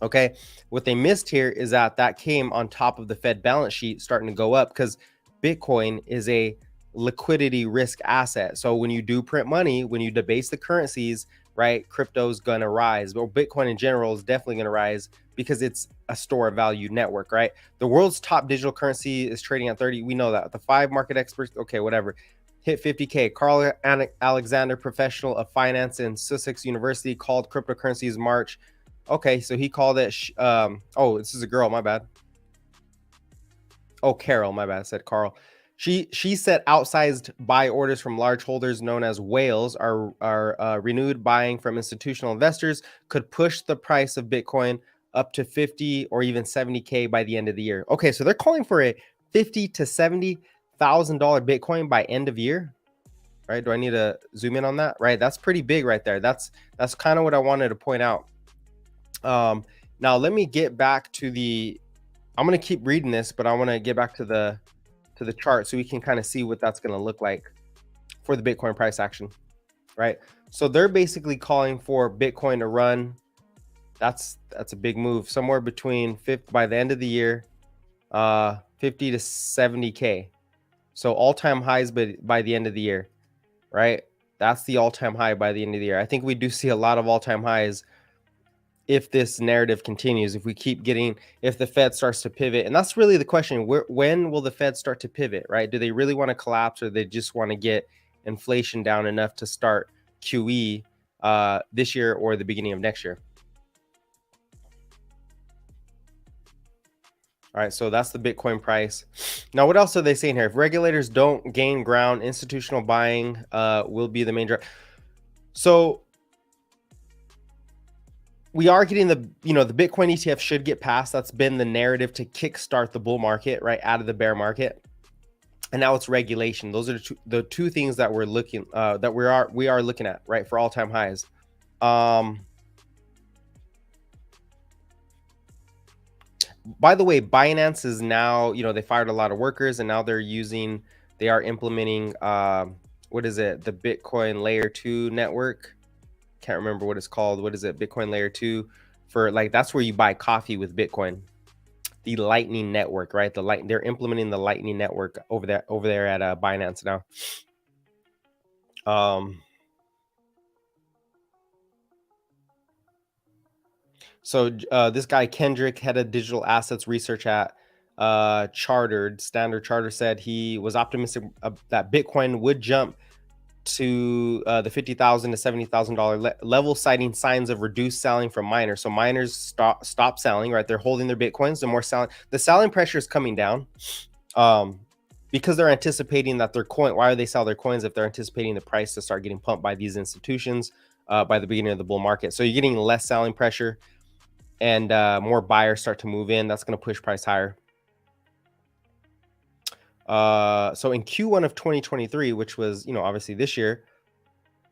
Okay, what they missed here is that came on top of the Fed balance sheet starting to go up, because Bitcoin is a liquidity risk asset. So when you do print money, when you debase the currencies, right, crypto's gonna rise. But Bitcoin in general is definitely gonna rise because it's a store of value network, right? The world's top digital currency is trading at 30. We know that. The 5 market experts, okay, whatever. hit 50K. Carl Alexander, professional of finance in Sussex University, called cryptocurrencies March. Okay, so he called it. Oh, this is a girl. My bad. Oh, Carol. My bad. I said Carl. She said outsized buy orders from large holders known as whales are renewed buying from institutional investors could push the price of Bitcoin up to 50 or even 70K by the end of the year. Okay, so they're calling for a 50 to $70,000 Bitcoin by end of year. Right? Do I need to zoom in on that? Right, that's pretty big right there. That's kind of what I wanted to point out. Now let me get back to the. I'm going to keep reading this, but I want to get back to the chart so we can kind of see what that's going to look like for the Bitcoin price action, right? So they're basically calling for Bitcoin to run. That's a big move, somewhere between 50 by the end of the year, 50 to 70K. So all-time highs, but by the end of the year, right? That's the all-time high by the end of the year. I think we do see a lot of all-time highs if this narrative continues, if we keep getting, if the Fed starts to pivot. And that's really the question. When will the Fed start to pivot, right? Do they really want to collapse, or they just want to get inflation down enough to start QE this year or the beginning of next year? All right, so that's the Bitcoin price. Now, what else are they saying here? If regulators don't gain ground, institutional buying will be the main driver. So we are getting the Bitcoin ETF should get passed. That's been the narrative to kickstart the bull market, right, out of the bear market. And now it's regulation. Those are the two things that we're looking we are looking at, right, for all-time highs. By the way, Binance is now, they fired a lot of workers, and now they are implementing what is it? The Bitcoin Layer 2 network. Can't remember what it's called. What is it? Bitcoin Layer 2 for, like, that's where you buy coffee with Bitcoin. The Lightning Network, right? They're implementing the Lightning Network over there at Binance now. So this guy Kendrick, head of digital assets research at Standard Chartered, said he was optimistic that Bitcoin would jump to the $50,000 to $70,000 level, citing signs of reduced selling from miners. So miners stop selling, right? They're holding their Bitcoins. The selling pressure is coming down because they're anticipating that their coin. Why do they sell their coins if they're anticipating the price to start getting pumped by these institutions by the beginning of the bull market? So you're getting less selling pressure, and more buyers start to move in. That's going to push price higher. So in Q1 of 2023, which was, obviously this year,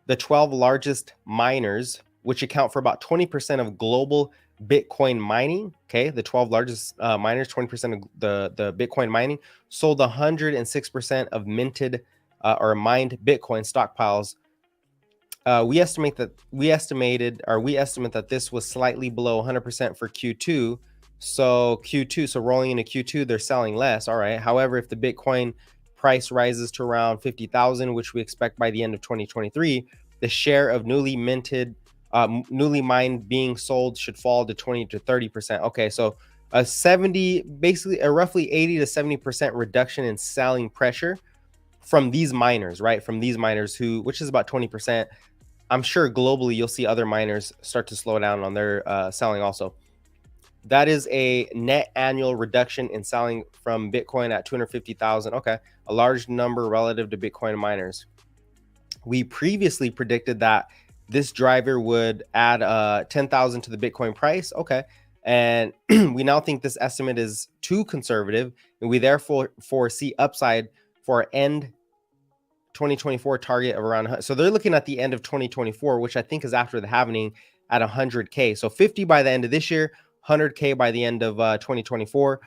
the 12 largest miners, which account for about 20% of global Bitcoin mining, okay, the 12 largest miners, 20% of the Bitcoin mining, sold 106% of minted or mined Bitcoin stockpiles. We estimate that this was slightly below 100% for Q2. So rolling into Q2, they're selling less. All right. However, if the Bitcoin price rises to around 50,000, which we expect by the end of 2023, the share of newly mined being sold should fall to 20 to 30%. Okay, so basically a roughly 80 to 70% reduction in selling pressure from these miners, right? From these miners which is about 20%. I'm sure globally you'll see other miners start to slow down on their selling also. That is a net annual reduction in selling from Bitcoin at 250,000. Okay, a large number relative to Bitcoin miners. We previously predicted that this driver would add 10,000 to the Bitcoin price. Okay, and we now think this estimate is too conservative, and we therefore foresee upside for end 2024 target of around. So they're looking at the end of 2024, which I think is after the halving, at 100K. So 50 by the end of this year, 100K by the end of 2024.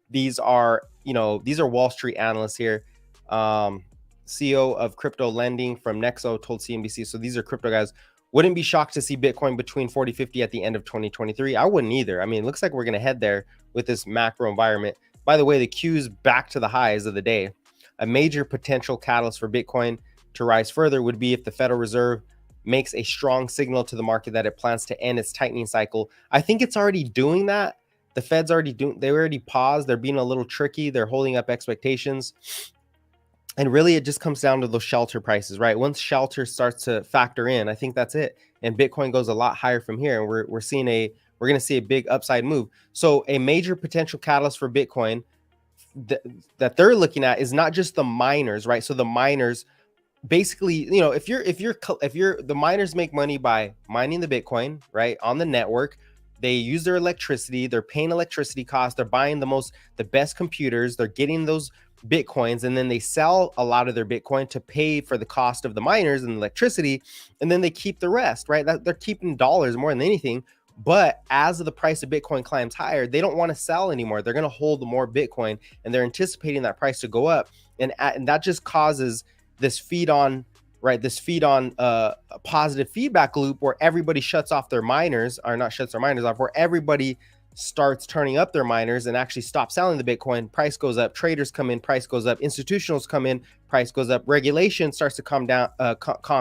These are Wall Street analysts here. CEO of crypto lending from Nexo told CNBC. So these are crypto guys. Wouldn't be shocked to see Bitcoin between 40, 50 at the end of 2023. I wouldn't either. I mean, it looks like we're going to head there with this macro environment. By the way, the Q's back to the highs of the day. A major potential catalyst for Bitcoin to rise further would be if the Federal Reserve makes a strong signal to the market that it plans to end its tightening cycle. I think it's already doing that. The Fed's they already paused. They're being a little tricky. They're holding up expectations. And really, it just comes down to those shelter prices, right? Once shelter starts to factor in, I think that's it. And Bitcoin goes a lot higher from here. And we're going to see a big upside move. So a major potential catalyst for Bitcoin that they're looking at is not just the miners, right? So the miners, basically, you know, if you're the miners make money by mining the Bitcoin, right, on the network. They use their electricity, they're paying electricity costs, they're buying the best computers, they're getting those Bitcoins, and then they sell a lot of their Bitcoin to pay for the cost of the miners and electricity, and then they keep the rest, right? They're keeping dollars more than anything. But as the price of Bitcoin climbs higher, they don't want to sell anymore. They're going to hold more Bitcoin, and they're anticipating that price to go up, and that just causes this feed on, right? This feed on a positive feedback loop where everybody shuts off their miners, or not shuts their miners off, where everybody starts turning up their miners and actually stop selling the Bitcoin. Price goes up, traders come in, price goes up, institutionals come in, price goes up, regulation starts to calm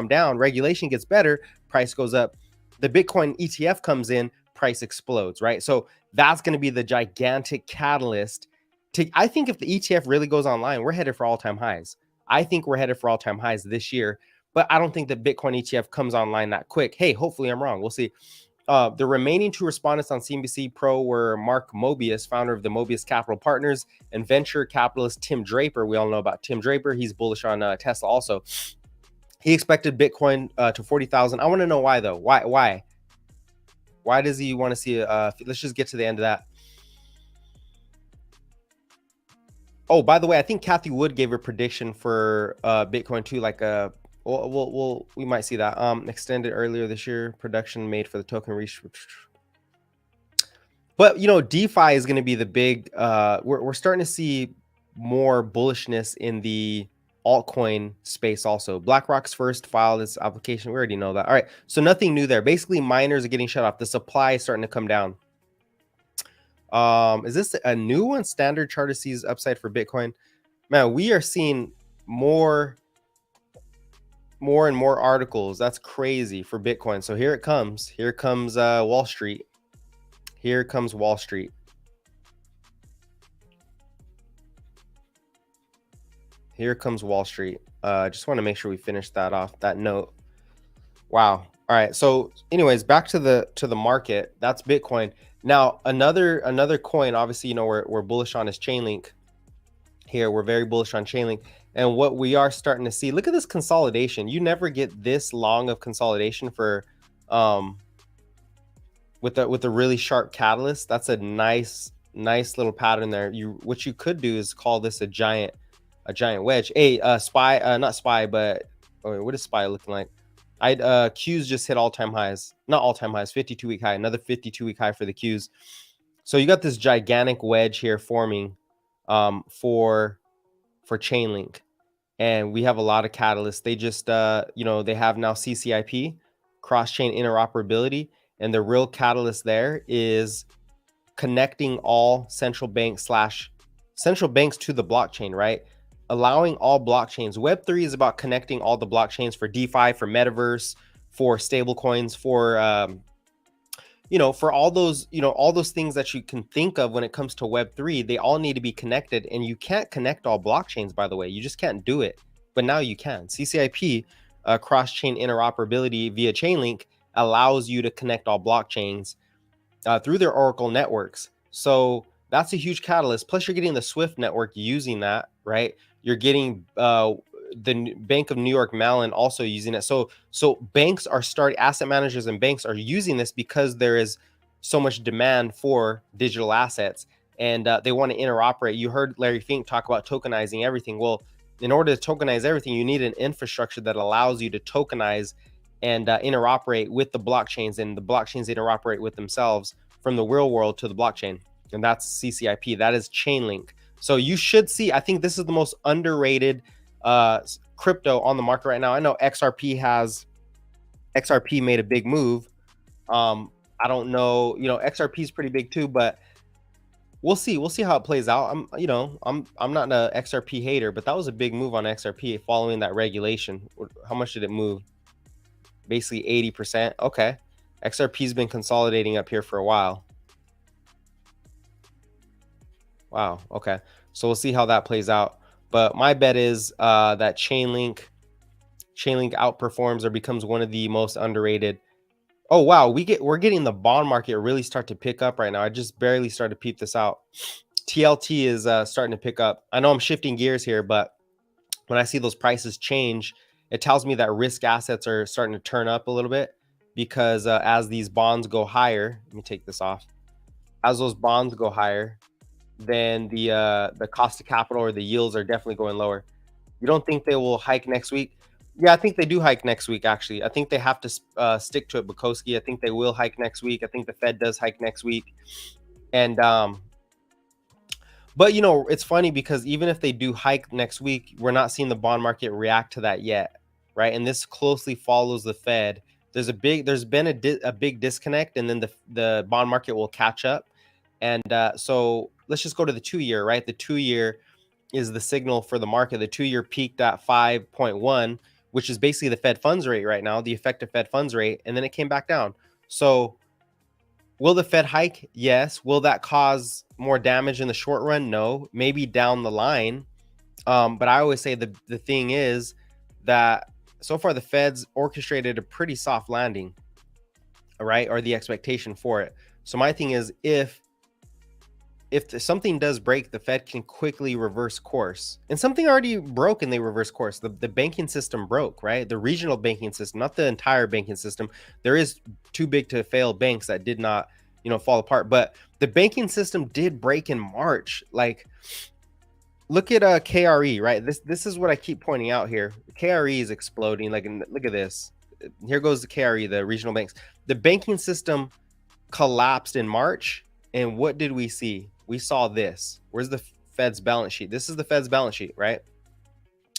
down, regulation gets better, price goes up, the Bitcoin ETF comes in, price explodes, right? So that's going to be the gigantic catalyst to, I think if the ETF really goes online, we're headed for all-time highs. I think we're headed for all-time highs this year, but I don't think the Bitcoin ETF comes online that quick. Hey, hopefully I'm wrong. We'll see. The remaining two respondents on CNBC Pro were Mark Mobius, founder of the Mobius Capital Partners, and venture capitalist Tim Draper. We all know about Tim Draper. He's bullish on Tesla also. He expected Bitcoin to 40,000. I want to know why, though. Why does he want to see let's just get to the end of that. Oh, by the way, I think Kathy Wood gave a prediction for Bitcoin too, like we might see that extended earlier this year. Production made for the token reach. But you know, DeFi is going to be the big. We're starting to see more bullishness in the altcoin space also. BlackRock's first filed its application. We already know that. All right, so nothing new there. Basically, miners are getting shut off. The supply is starting to come down. Is this a new one? Standard Charter sees upside for Bitcoin. Man, we are seeing more and more articles. That's crazy for Bitcoin. So here it comes. Here comes Wall Street. Here comes Wall Street. Here comes Wall Street. Just want to make sure we finish that off, that note. Wow. All right. So anyways, back to the market. That's Bitcoin. Now, another coin, obviously, you know, we're bullish on is Chainlink. Here, we're very bullish on Chainlink. And what we are starting to see, look at this consolidation. You never get this long of consolidation for with a really sharp catalyst. That's a nice little pattern there. What you could do is call this a giant wedge. Hey, SPY, not SPY, but what is SPY looking like? Qs just hit all-time highs, not all-time highs, 52-week high, another 52-week high for the Qs. So you got this gigantic wedge here forming for Chainlink, and we have a lot of catalysts. They just you know, they have now CCIP, cross-chain interoperability, and the real catalyst there is connecting all central banks to the blockchain, right? Allowing all blockchains. Web3 is about connecting all the blockchains for DeFi, for metaverse, for stablecoins, for you know, for all those, you know, all those things that you can think of when it comes to Web3. They all need to be connected, and you can't connect all blockchains, by the way. You just can't do it, but now you can. CCIP, cross-chain interoperability via Chainlink, allows you to connect all blockchains through their Oracle networks. So that's a huge catalyst. Plus, you're getting the Swift network using that, right? You're getting the Bank of New York Mellon also using it. So banks are asset managers and banks are using this because there is so much demand for digital assets, and they want to interoperate. You heard Larry Fink talk about tokenizing everything. Well, in order to tokenize everything, you need an infrastructure that allows you to tokenize and interoperate with the blockchains, and the blockchains interoperate with themselves from the real world to the blockchain. And that's CCIP. That is Chainlink. So you should see, I think this is the most underrated crypto on the market right now. I know XRP made a big move. I don't know, you know, XRP is pretty big too, but we'll see how it plays out. I'm not an XRP hater, but that was a big move on XRP following that regulation. How much did it move? Basically 80%. Okay. XRP's been consolidating up here for a while. Wow. Okay. So we'll see how that plays out. But my bet is that Chainlink outperforms or becomes one of the most underrated. Oh wow, we're getting the bond market really start to pick up right now. I just barely started to peep this out. TLT is starting to pick up. I know I'm shifting gears here, but when I see those prices change, it tells me that risk assets are starting to turn up a little bit, because as these bonds go higher, let me take this off. As those bonds go higher, then the cost of capital or the yields are definitely going lower. You don't think they will hike next week? Yeah, I think they do hike next week, actually. I think they have to stick to it, Bukowski. I think they will hike next week. I think the Fed does hike next week. And but it's funny because even if they do hike next week, we're not seeing the bond market react to that yet, right? And this closely follows the Fed. There's been a big disconnect, and then the bond market will catch up. And so let's just go to the 2-year, right? The 2-year is the signal for the market. The 2-year peaked at 5.1, which is basically the Fed funds rate right now, the effective Fed funds rate, and then it came back down. So will the Fed hike? Yes. Will that cause more damage in the short run? No. Maybe down the line. But I always say the thing is that so far the Fed's orchestrated a pretty soft landing, right? Or the expectation for it. So my thing is, if something does break, the Fed can quickly reverse course. And something already broke and they reverse course. The banking system broke, right? The regional banking system, not the entire banking system. There is too big to fail banks that did not, fall apart. But the banking system did break in March. Like, look at KRE, right? This is what I keep pointing out here. KRE is exploding. Like, look at this. Here goes the KRE, the regional banks. The banking system collapsed in March. And what did we see? We saw this. Where's the Fed's balance sheet? This is the Fed's balance sheet, right?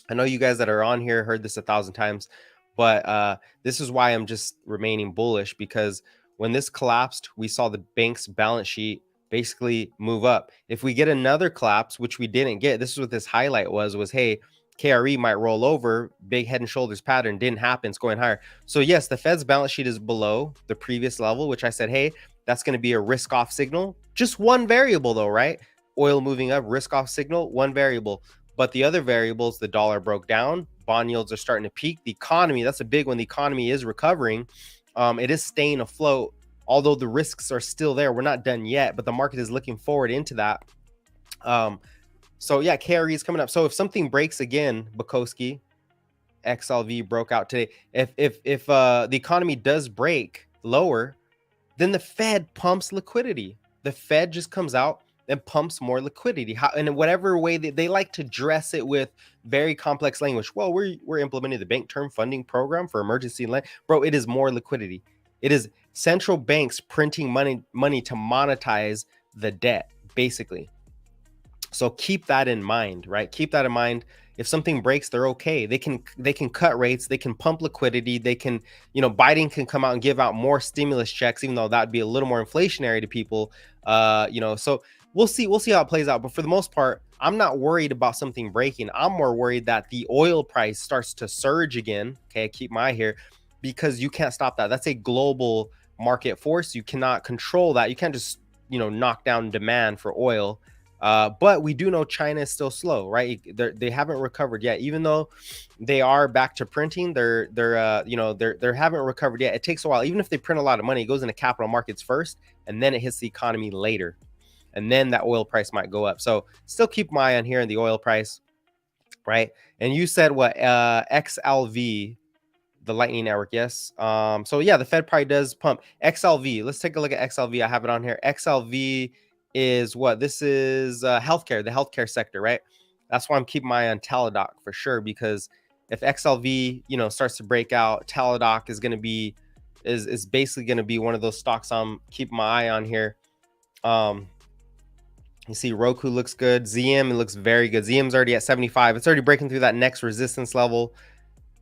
I know you guys that are on here heard this 1,000 times, but this is why I'm just remaining bullish, because when this collapsed, we saw the bank's balance sheet basically move up. If we get another collapse, which we didn't get, this is what this highlight was, hey, KRE might roll over, big head and shoulders pattern, didn't happen, it's going higher. So yes, the Fed's balance sheet is below the previous level, which I said, hey, that's going to be a risk off signal. Just one variable though, right? Oil moving up, risk off signal, one variable. But the other variables, the dollar broke down, bond yields are starting to peak. The economy, that's a big one. The economy is recovering. It is staying afloat, although the risks are still there. We're not done yet, but the market is looking forward into that. So yeah, KRE is coming up. So if something breaks again, Bukowski, XLV broke out today. If the economy does break lower, then the Fed pumps liquidity. The Fed just comes out and pumps more liquidity. And in whatever way they like to dress it with very complex language. Well, we're implementing the Bank Term Funding Program for emergency lending. Bro, it is more liquidity. It is central banks printing money to monetize the debt, basically. So keep that in mind, right? Keep that in mind. If something breaks, they're okay. They can cut rates. They can pump liquidity. They can, Biden can come out and give out more stimulus checks, even though that'd be a little more inflationary to people. So we'll see how it plays out. But for the most part, I'm not worried about something breaking. I'm more worried that the oil price starts to surge again. Okay, keep my eye here, because you can't stop that. That's a global market force. You cannot control that. You can't just, knock down demand for oil. But we do know China is still slow, right? They haven't recovered yet, even though they are back to printing. They haven't recovered yet. It takes a while. Even if they print a lot of money, it goes into capital markets first, and then it hits the economy later, and then that oil price might go up. So still keep my eye on here in the oil price, right? And you said what? XLV, the Lightning Network, yes. So yeah, the Fed probably does pump XLV. Let's take a look at XLV. I have it on here. XLV is what? This is healthcare, the healthcare sector, right? That's why I'm keeping my eye on Teladoc for sure, because if XLV, starts to break out, Teladoc is going to be is basically going to be one of those stocks I'm keeping my eye on here. You see Roku looks good. ZM, it looks very good. ZM's already at 75. It's already breaking through that next resistance level.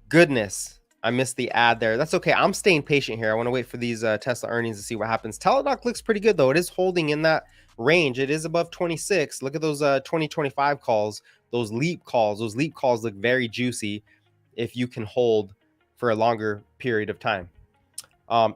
Goodness, I missed the ad there. That's okay. I'm staying patient here. I want to wait for these Tesla earnings to see what happens. Teladoc looks pretty good, though. It is holding in that range. It is above 26. Look at those 2025 calls, those leap calls. Those leap calls look very juicy if you can hold for a longer period of time.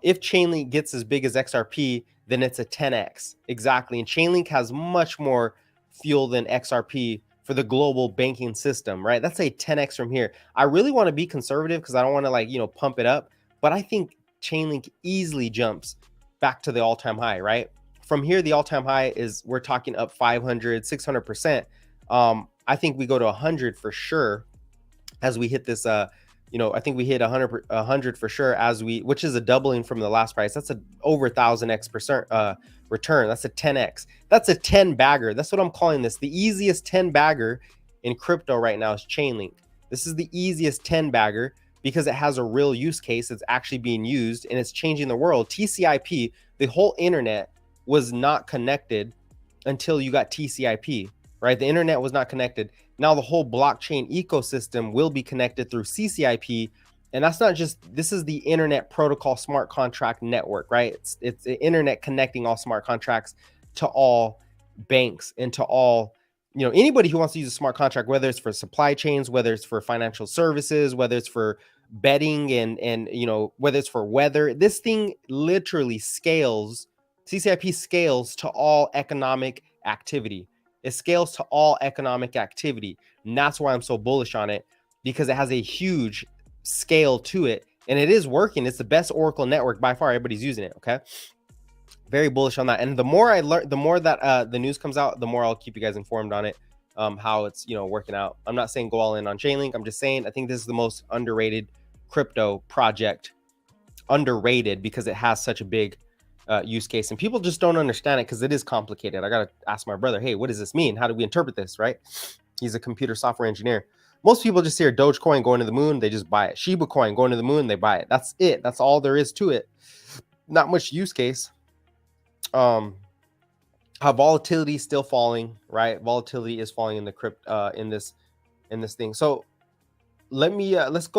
If Chainlink gets as big as XRP, then it's a 10x. Exactly. And Chainlink has much more fuel than XRP for the global banking system, right? That's a 10x from here. I really want to be conservative because I don't want to, like, pump it up, but I think Chainlink easily jumps back to the all-time high, right? From here, the all-time high is, we're talking up 500, 600%. I think we go to 100 for sure as we hit this, I think we hit 100 for sure which is a doubling from the last price. That's a over 1000x return. That's a 10x. That's a 10 bagger. That's what I'm calling this. The easiest 10 bagger in crypto right now is Chainlink. This is the easiest 10 bagger because it has a real use case. It's actually being used and it's changing the world. TCP, the whole internet was not connected until you got TCP, right? The internet was not connected. Now the whole blockchain ecosystem will be connected through CCIP. And that's not just, this is the internet protocol smart contract network, right? It's the internet connecting all smart contracts to all banks and to all, anybody who wants to use a smart contract, whether it's for supply chains, whether it's for financial services, whether it's for betting and whether it's for weather. This thing literally scales, CCIP scales to all economic activity. It scales to all economic activity. And that's why I'm so bullish on it, because it has a huge scale to it. And it is working. It's the best Oracle network by far. Everybody's using it. Okay. Very bullish on that. And the more I learn, the more that the news comes out, the more I'll keep you guys informed on it, how it's, working out. I'm not saying go all in on Chainlink. I'm just saying, I think this is the most underrated crypto project, underrated because it has such a big use case, and people just don't understand it because it is complicated. I gotta ask my brother, hey, what does this mean? How do we interpret this, right? He's a computer software engineer. Most people just hear Dogecoin going to the moon, they just buy it. Shiba coin going to the moon, they buy it. That's it. That's all there is to it. Not much use case. How volatility still falling, right? Volatility is falling in the crypto in this thing. So let me let's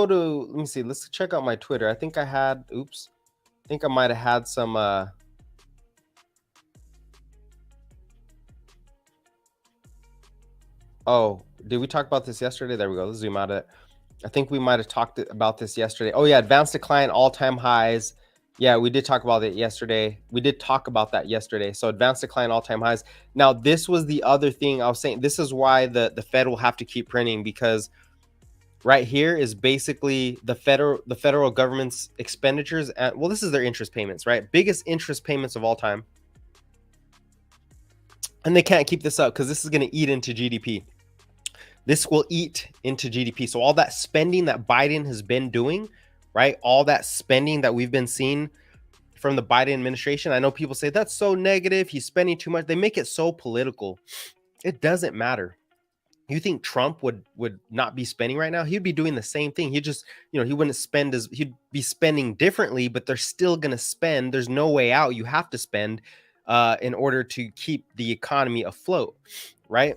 see. Let's check out my Twitter. I think I had I think I might have had some oh, did we talk about this yesterday? There we go. Let's zoom out of it. I think we might have talked about this yesterday. Oh yeah, advanced decline, all-time highs. Yeah, we did talk about it yesterday. We did talk about that yesterday. So advanced decline, all-time highs. Now, this was the other thing I was saying. This is why the Fed will have to keep printing, because right here is basically the federal government's expenditures. Well, this is their interest payments, right? Biggest interest payments of all time. And they can't keep this up because this is going to eat into GDP. This will eat into GDP. So all that spending that Biden has been doing, right? All that spending that we've been seeing from the Biden administration. I know people say that's so negative. He's spending too much. They make it so political. It doesn't matter. You think Trump would not be spending right now? He'd be doing the same thing. He just, he wouldn't spend he'd be spending differently, but they're still going to spend. There's no way out. You have to spend in order to keep the economy afloat, right?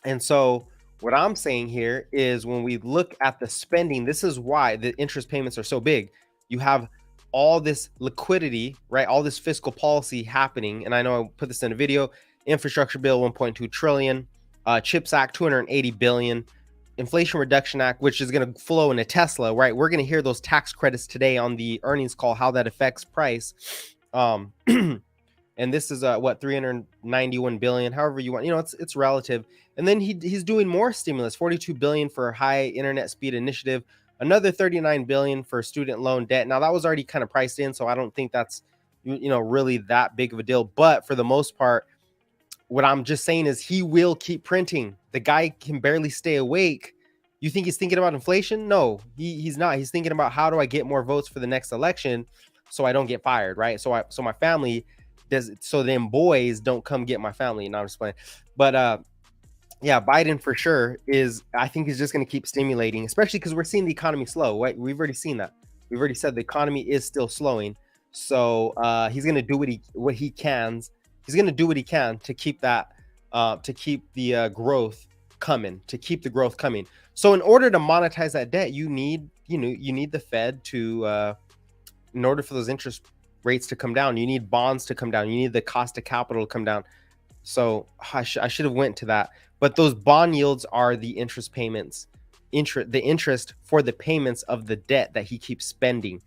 And so what I'm saying here is when we look at the spending, this is why the interest payments are so big. You have all this liquidity, right? All this fiscal policy happening. And I know I put this in a video. Infrastructure bill, 1.2 trillion. CHIPS Act, 280 billion. Inflation Reduction Act, which is going to flow into Tesla, right? We're going to hear those tax credits today on the earnings call, how that affects price. And this is what, 391 billion, however you want, it's relative. And then he's doing more stimulus, 42 billion for high internet speed initiative, another 39 billion for student loan debt. Now that was already kind of priced in, so I don't think that's really that big of a deal. But for the most part, what I'm just saying is he will keep printing. The guy can barely stay awake. You think he's thinking about inflation? No, he's not. He's thinking about, how do I get more votes for the next election so I don't get fired, right? So my family does, so them boys don't come get my family. And I'm just playing. But yeah, Biden for sure I think he's just going to keep stimulating, especially because we're seeing the economy slow, right? We've already seen that. We've already said the economy is still slowing. So he's going to do what he can. He's going to do what he can to keep that, to keep the growth coming, So in order to monetize that debt, you need the Fed to, in order for those interest rates to come down, you need bonds to come down. You need the cost of capital to come down. So I should have went to that. But those bond yields are the interest payments, the interest for the payments of the debt that he keeps spending,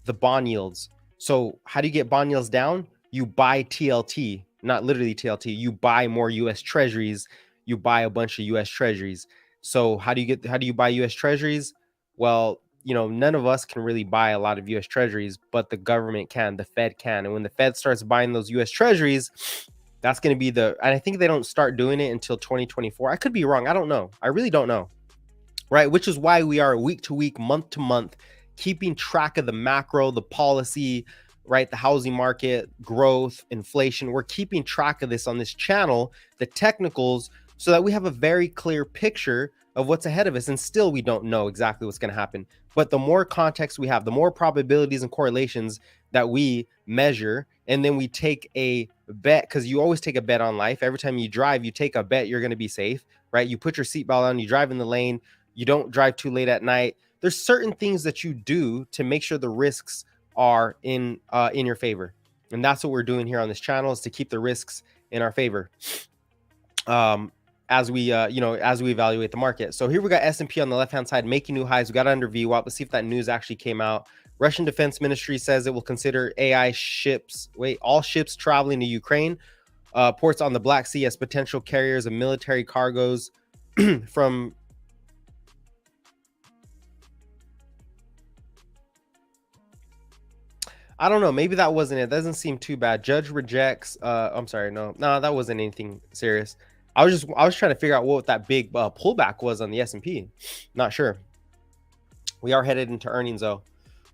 the bond yields. So how do you get bond yields down? You buy TLT, not literally TLT. You buy more US Treasuries. you buy a bunch of US Treasuries. So how do you buy US Treasuries? Well, none of us can really buy a lot of US Treasuries, but the government can, the Fed can. And when the Fed starts buying those US Treasuries, that's going to be and I think they don't start doing it until 2024. I could be wrong. I don't know. I really don't know. Right. Which is why we are week to week, month to month, keeping track of the macro, the policy, right? The housing market, growth, inflation. We're keeping track of this on this channel, the technicals, so that we have a very clear picture of what's ahead of us. And still, we don't know exactly what's going to happen. But the more context we have, the more probabilities and correlations that we measure, and then we take a bet, because you always take a bet on life. Every time you drive, you take a bet you're going to be safe, right? You put your seatbelt on, you drive in the lane, you don't drive too late at night. There's certain things that you do to make sure the risks are in your favor. And that's what we're doing here on this channel, is to keep the risks in our favor. As we evaluate the market. So here we got S&P on the left-hand side making new highs. We got under VWAP. Let's see if that news actually came out. Russian Defense Ministry says it will consider all ships traveling to Ukraine, ports on the Black Sea as potential carriers of military cargoes from. I don't know. Maybe that wasn't it. It doesn't seem too bad. Judge rejects. I'm sorry. No, that wasn't anything serious. I was trying to figure out what that big pullback was on the S&P. Not sure. We are headed into earnings though.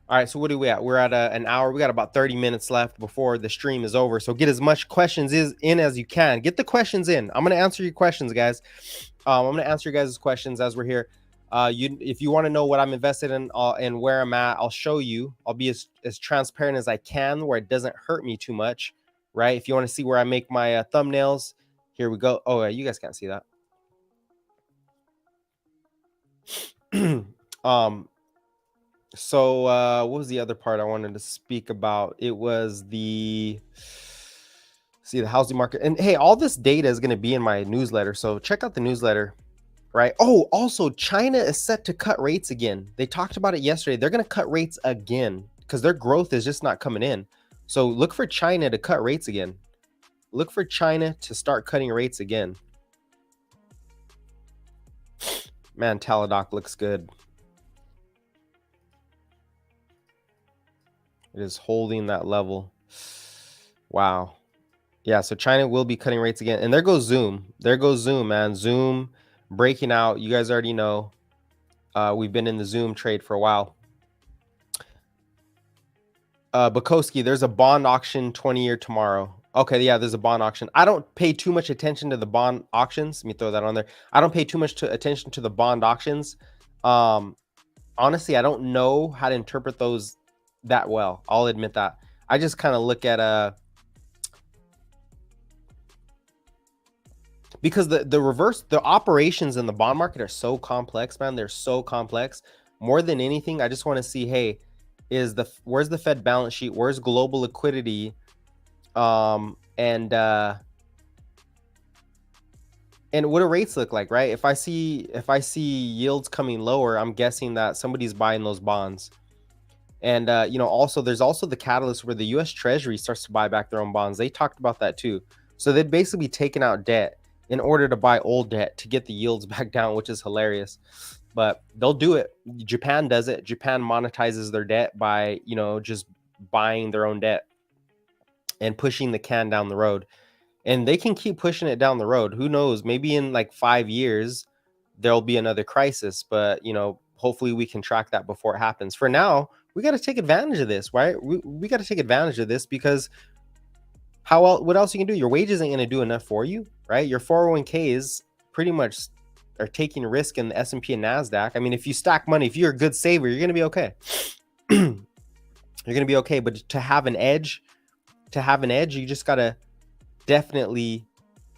All right. So what are we at? We're at an hour. We got about 30 minutes left before the stream is over. So get as much questions in as you can. Get the questions in. I'm going to answer your questions, guys. I'm going to answer your guys' questions as we're here. If you want to know what I'm invested in and where I'm at, I'll show you. I'll be as transparent as I can, where it doesn't hurt me too much, right? If you want to see where I make my thumbnails, here we go. Oh, you guys can't see that. So what was the other part I wanted to speak about? It was the housing market. And hey, all this data is going to be in my newsletter. So check out the newsletter. Right. Oh, also, China is set to cut rates again. They talked about it yesterday. They're going to cut rates again because their growth is just not coming in. So look for China to cut rates again. Look for China to start cutting rates again. Man, Teladoc looks good. It is holding that level. Wow. Yeah, so China will be cutting rates again. And there goes Zoom. There goes Zoom, man. Zoom breaking out. You guys already know. We've been in the Zoom trade for a while. Bukowski, there's a bond auction 20-year tomorrow. Okay, yeah, there's a bond auction. I don't pay too much attention to the bond auctions. Let me throw that on there. I don't pay too much attention to the bond auctions. Honestly, I don't know how to interpret those that well. I'll admit that. I just kind of look at because the operations in the bond market are so complex, man. They're so complex. More than anything, I just want to see, hey, where's the Fed balance sheet? Where's global liquidity? And what do rates look like, right? If I see yields coming lower, I'm guessing that somebody's buying those bonds. And also there's also the catalyst where the US Treasury starts to buy back their own bonds. They talked about that too. So they'd basically be taking out debt in order to buy old debt to get the yields back down, which is hilarious. But they'll do it. Japan does it. Japan monetizes their debt by, just buying their own debt and pushing the can down the road. And they can keep pushing it down the road. Who knows? Maybe in like 5 years, there'll be another crisis. But, hopefully we can track that before it happens. For now, we got to take advantage of this, right? We got to take advantage of this because what else you can do? Your wages ain't going to do enough for you, right? Your 401ks pretty much are taking risk in the S&P and Nasdaq. I mean, if you stack money, if you're a good saver, you're going to be okay. You're going to be okay. But to have an edge, you just got to definitely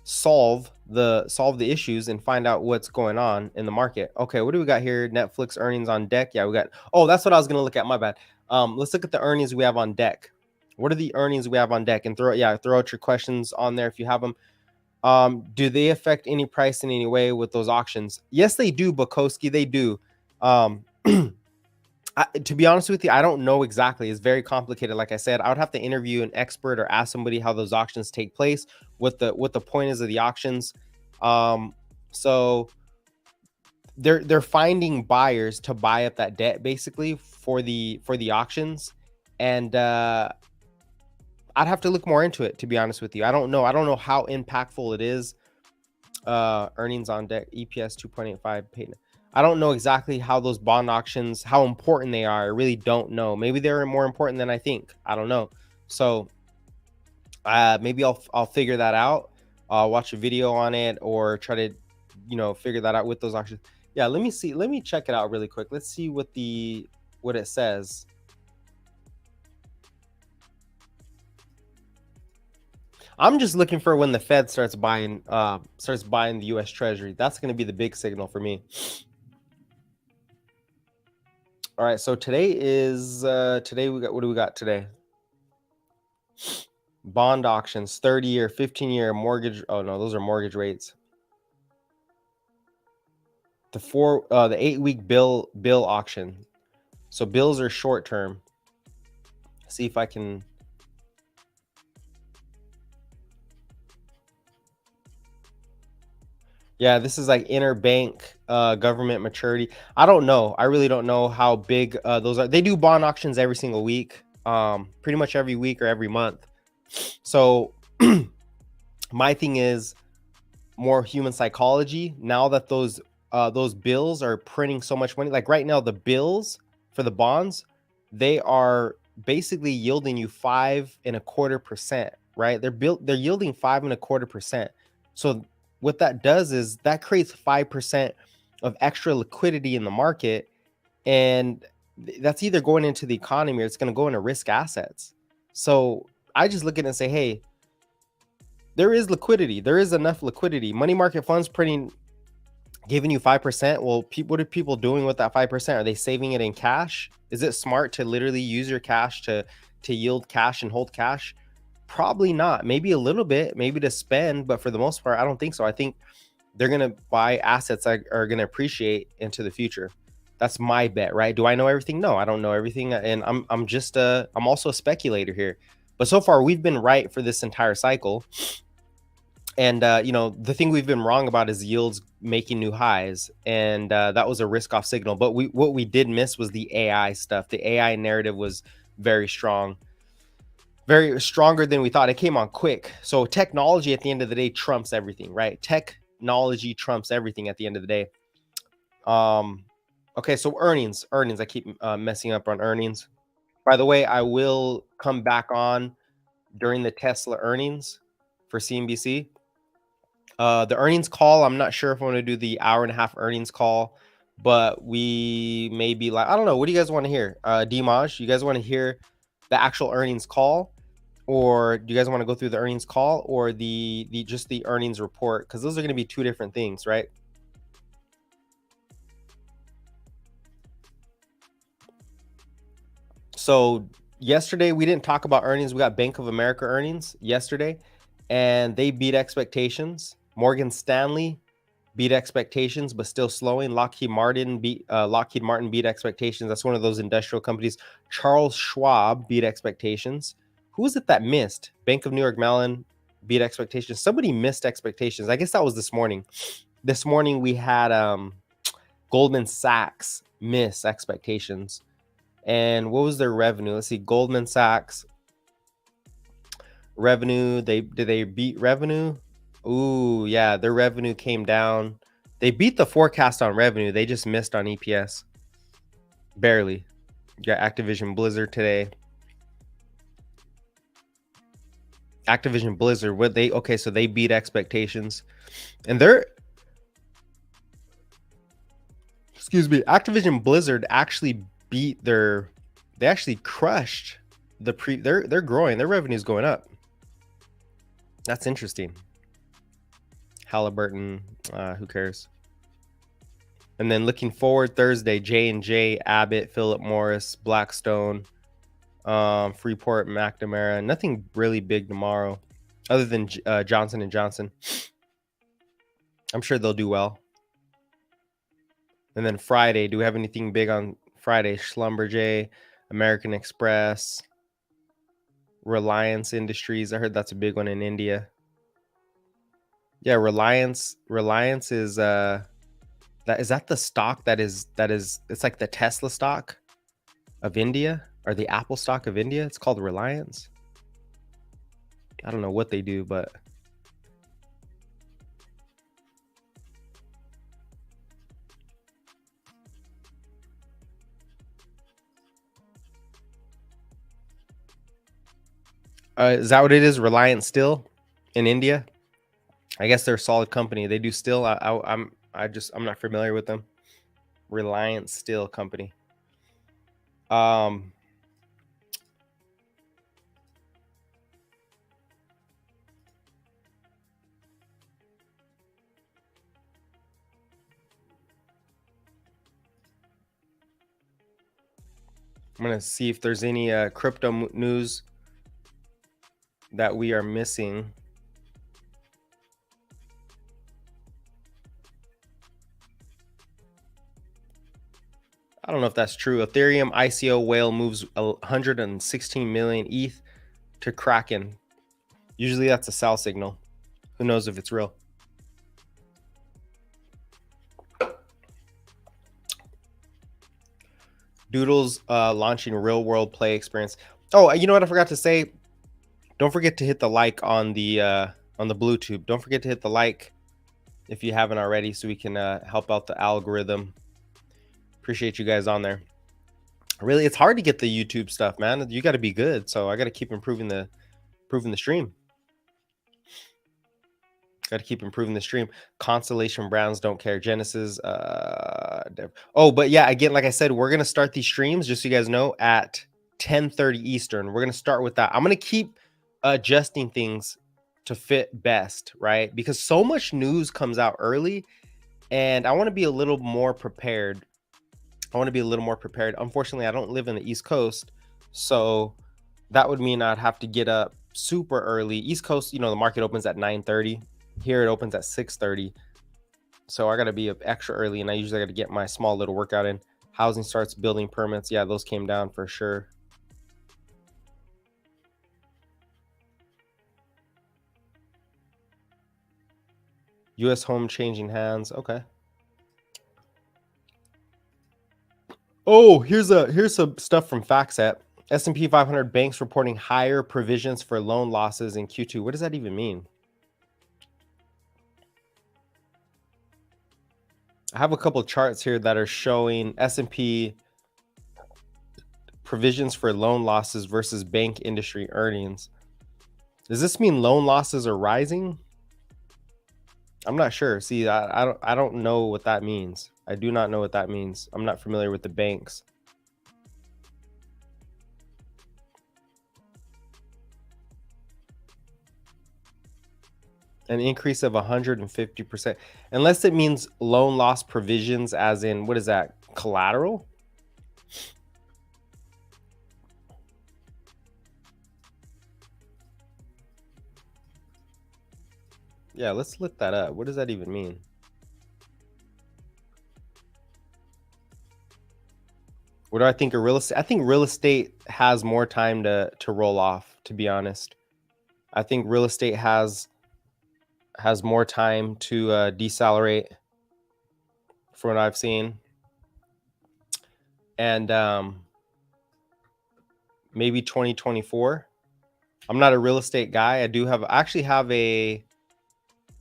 solve the issues and find out what's going on in the market. Okay, what do we got here? Netflix earnings on deck. Yeah, we got. Oh, that's what I was going to look at. My bad. Let's look at the earnings we have on deck. What are the earnings we have on deck? And throw out your questions on there if you have them. Do they affect any price in any way with those auctions? Yes, they do, Bukowski. They do. To be honest with you, I don't know exactly. It's very complicated. Like I said, I would have to interview an expert or ask somebody how those auctions take place, what the point is of the auctions. So they're finding buyers to buy up that debt basically for the auctions. And I'd have to look more into it, to be honest with you. I don't know how impactful it is. Earnings on deck, EPS 2.85 paid. I don't know exactly how those bond auctions, how important they are. I really don't know. Maybe they're more important than I think. I don't know. So maybe I'll figure that out. I'll watch a video on it or try to, figure that out with those auctions. Yeah, let me see. Let me check it out really quick. Let's see what it says. I'm just looking for when the Fed starts buying the U.S. Treasury. That's going to be the big signal for me. All right, so today we got, what do we got today? Bond auctions, 30-year, 15-year mortgage. Oh no, those are mortgage rates. The 8-week bill auction. So bills are short term. See if I can. Yeah, this is like interbank government maturity. I don't know. I really don't know how big those are. They do bond auctions every single week, pretty much every week or every month. So my thing is more human psychology. Now that those bills are printing so much money, like right now, the bills for the bonds, they are basically yielding you 5.25%, right? They're yielding 5.25%. So what that does is that creates 5% of extra liquidity in the market, and that's either going into the economy or it's going to go into risk assets. So I just look at it and say, hey, there is liquidity. There is enough liquidity. Money market funds giving you 5%. Well, what are people doing with that 5%? Are they saving it in cash? Is it smart to literally use your cash to yield cash and hold cash? Probably not. Maybe a little bit, maybe to spend, but for the most part, I don't think so. I think they're going to buy assets that are going to appreciate into the future. That's my bet, right? Do I know everything? No, I don't know everything. And I'm also a speculator here. But so far, we've been right for this entire cycle. And the thing we've been wrong about is yields making new highs, and that was a risk-off signal. But what we did miss was the AI stuff. The AI narrative was very strong, very stronger than we thought. It came on quick. So technology at the end of the day trumps everything, right? Technology trumps everything at the end of the day. Okay, so earnings. I keep messing up on earnings. By the way, I will come back on during the Tesla earnings for CNBC. The earnings call, I'm not sure if I want to do the hour-and-a-half earnings call, but we may be like, I don't know. What do you guys want to hear? Dimaj, you guys want to hear the actual earnings call, or do you guys want to go through the earnings call or the just the earnings report? Because those are going to be two different things, right? So yesterday we didn't talk about earnings. We got Bank of America earnings yesterday, and they beat expectations. Morgan Stanley beat expectations, but still slowing. Lockheed Martin beat expectations. That's one of those industrial companies. Charles Schwab beat expectations. Who was it that missed? Bank of New York Mellon beat expectations. Somebody missed expectations. I guess that was this morning. This morning we had Goldman Sachs miss expectations. And what was their revenue? Let's see. Goldman Sachs revenue. Did they beat revenue? Ooh, yeah, their revenue came down. They beat the forecast on revenue. They just missed on EPS. Barely. You got Activision Blizzard today. Activision Blizzard, so they beat expectations. And Activision Blizzard actually they actually crushed they're growing. Their revenue's going up. That's interesting. Halliburton, who cares? And then looking forward, Thursday, J&J, Abbott, Philip Morris, Blackstone, Freeport, McNamara. Nothing really big tomorrow other than Johnson & Johnson. I'm sure they'll do well. And then Friday, do we have anything big on Friday? Schlumberger, American Express, Reliance Industries. I heard that's a big one in India. Yeah, Reliance is that the stock that is it's like the Tesla stock of India, or the Apple stock of India. It's called Reliance. I don't know what they do, but is that what it is? Reliance Steel in India. I guess they're a solid company. They do steel. I'm not familiar with them. Reliance Steel Company. I'm gonna see if there's any crypto news that we are missing. I don't know if that's true. Ethereum ICO whale moves 116 million ETH to Kraken. Usually that's a sell signal. Who knows if it's real? Doodles launching real world play experience. Oh, you know what I forgot to say? Don't forget to hit the like on the BlueTube. Don't forget to hit the like if you haven't already, so we can help out the algorithm. Appreciate you guys on there. Really, it's hard to get the YouTube stuff, man. You got to be good, so I got to keep improving the stream. Got to keep improving the stream. Constellation Browns don't care. Genesis. Oh, but yeah, again, like I said, we're gonna start these streams, just so you guys know, at 10:30 Eastern. We're gonna start with that. I'm gonna keep adjusting things to fit best, right? Because so much news comes out early, and I want to be a little more prepared. Unfortunately, I don't live in the East Coast, so that would mean I'd have to get up super early. East Coast, the market opens at 9:30. Here it opens at 6:30. So I got to be up extra early, and I usually got to get my small little workout in. Housing starts, building permits. Yeah, those came down for sure. U.S. home changing hands. Okay. Oh, here's some stuff from FactSet. S&P 500 banks reporting higher provisions for loan losses in Q2. What does that even mean? I have a couple of charts here that are showing S&P provisions for loan losses versus bank industry earnings. Does this mean loan losses are rising? I'm not sure. See, I don't know what that means. I do not know what that means. I'm not familiar with the banks. An increase of 150%. Unless it means loan loss provisions as in, what is that, collateral? Yeah, let's look that up. What does that even mean? What do I think of real estate? I think real estate has more time to roll off, to be honest. I think real estate has more time to decelerate from what I've seen. And maybe 2024. I'm not a real estate guy. I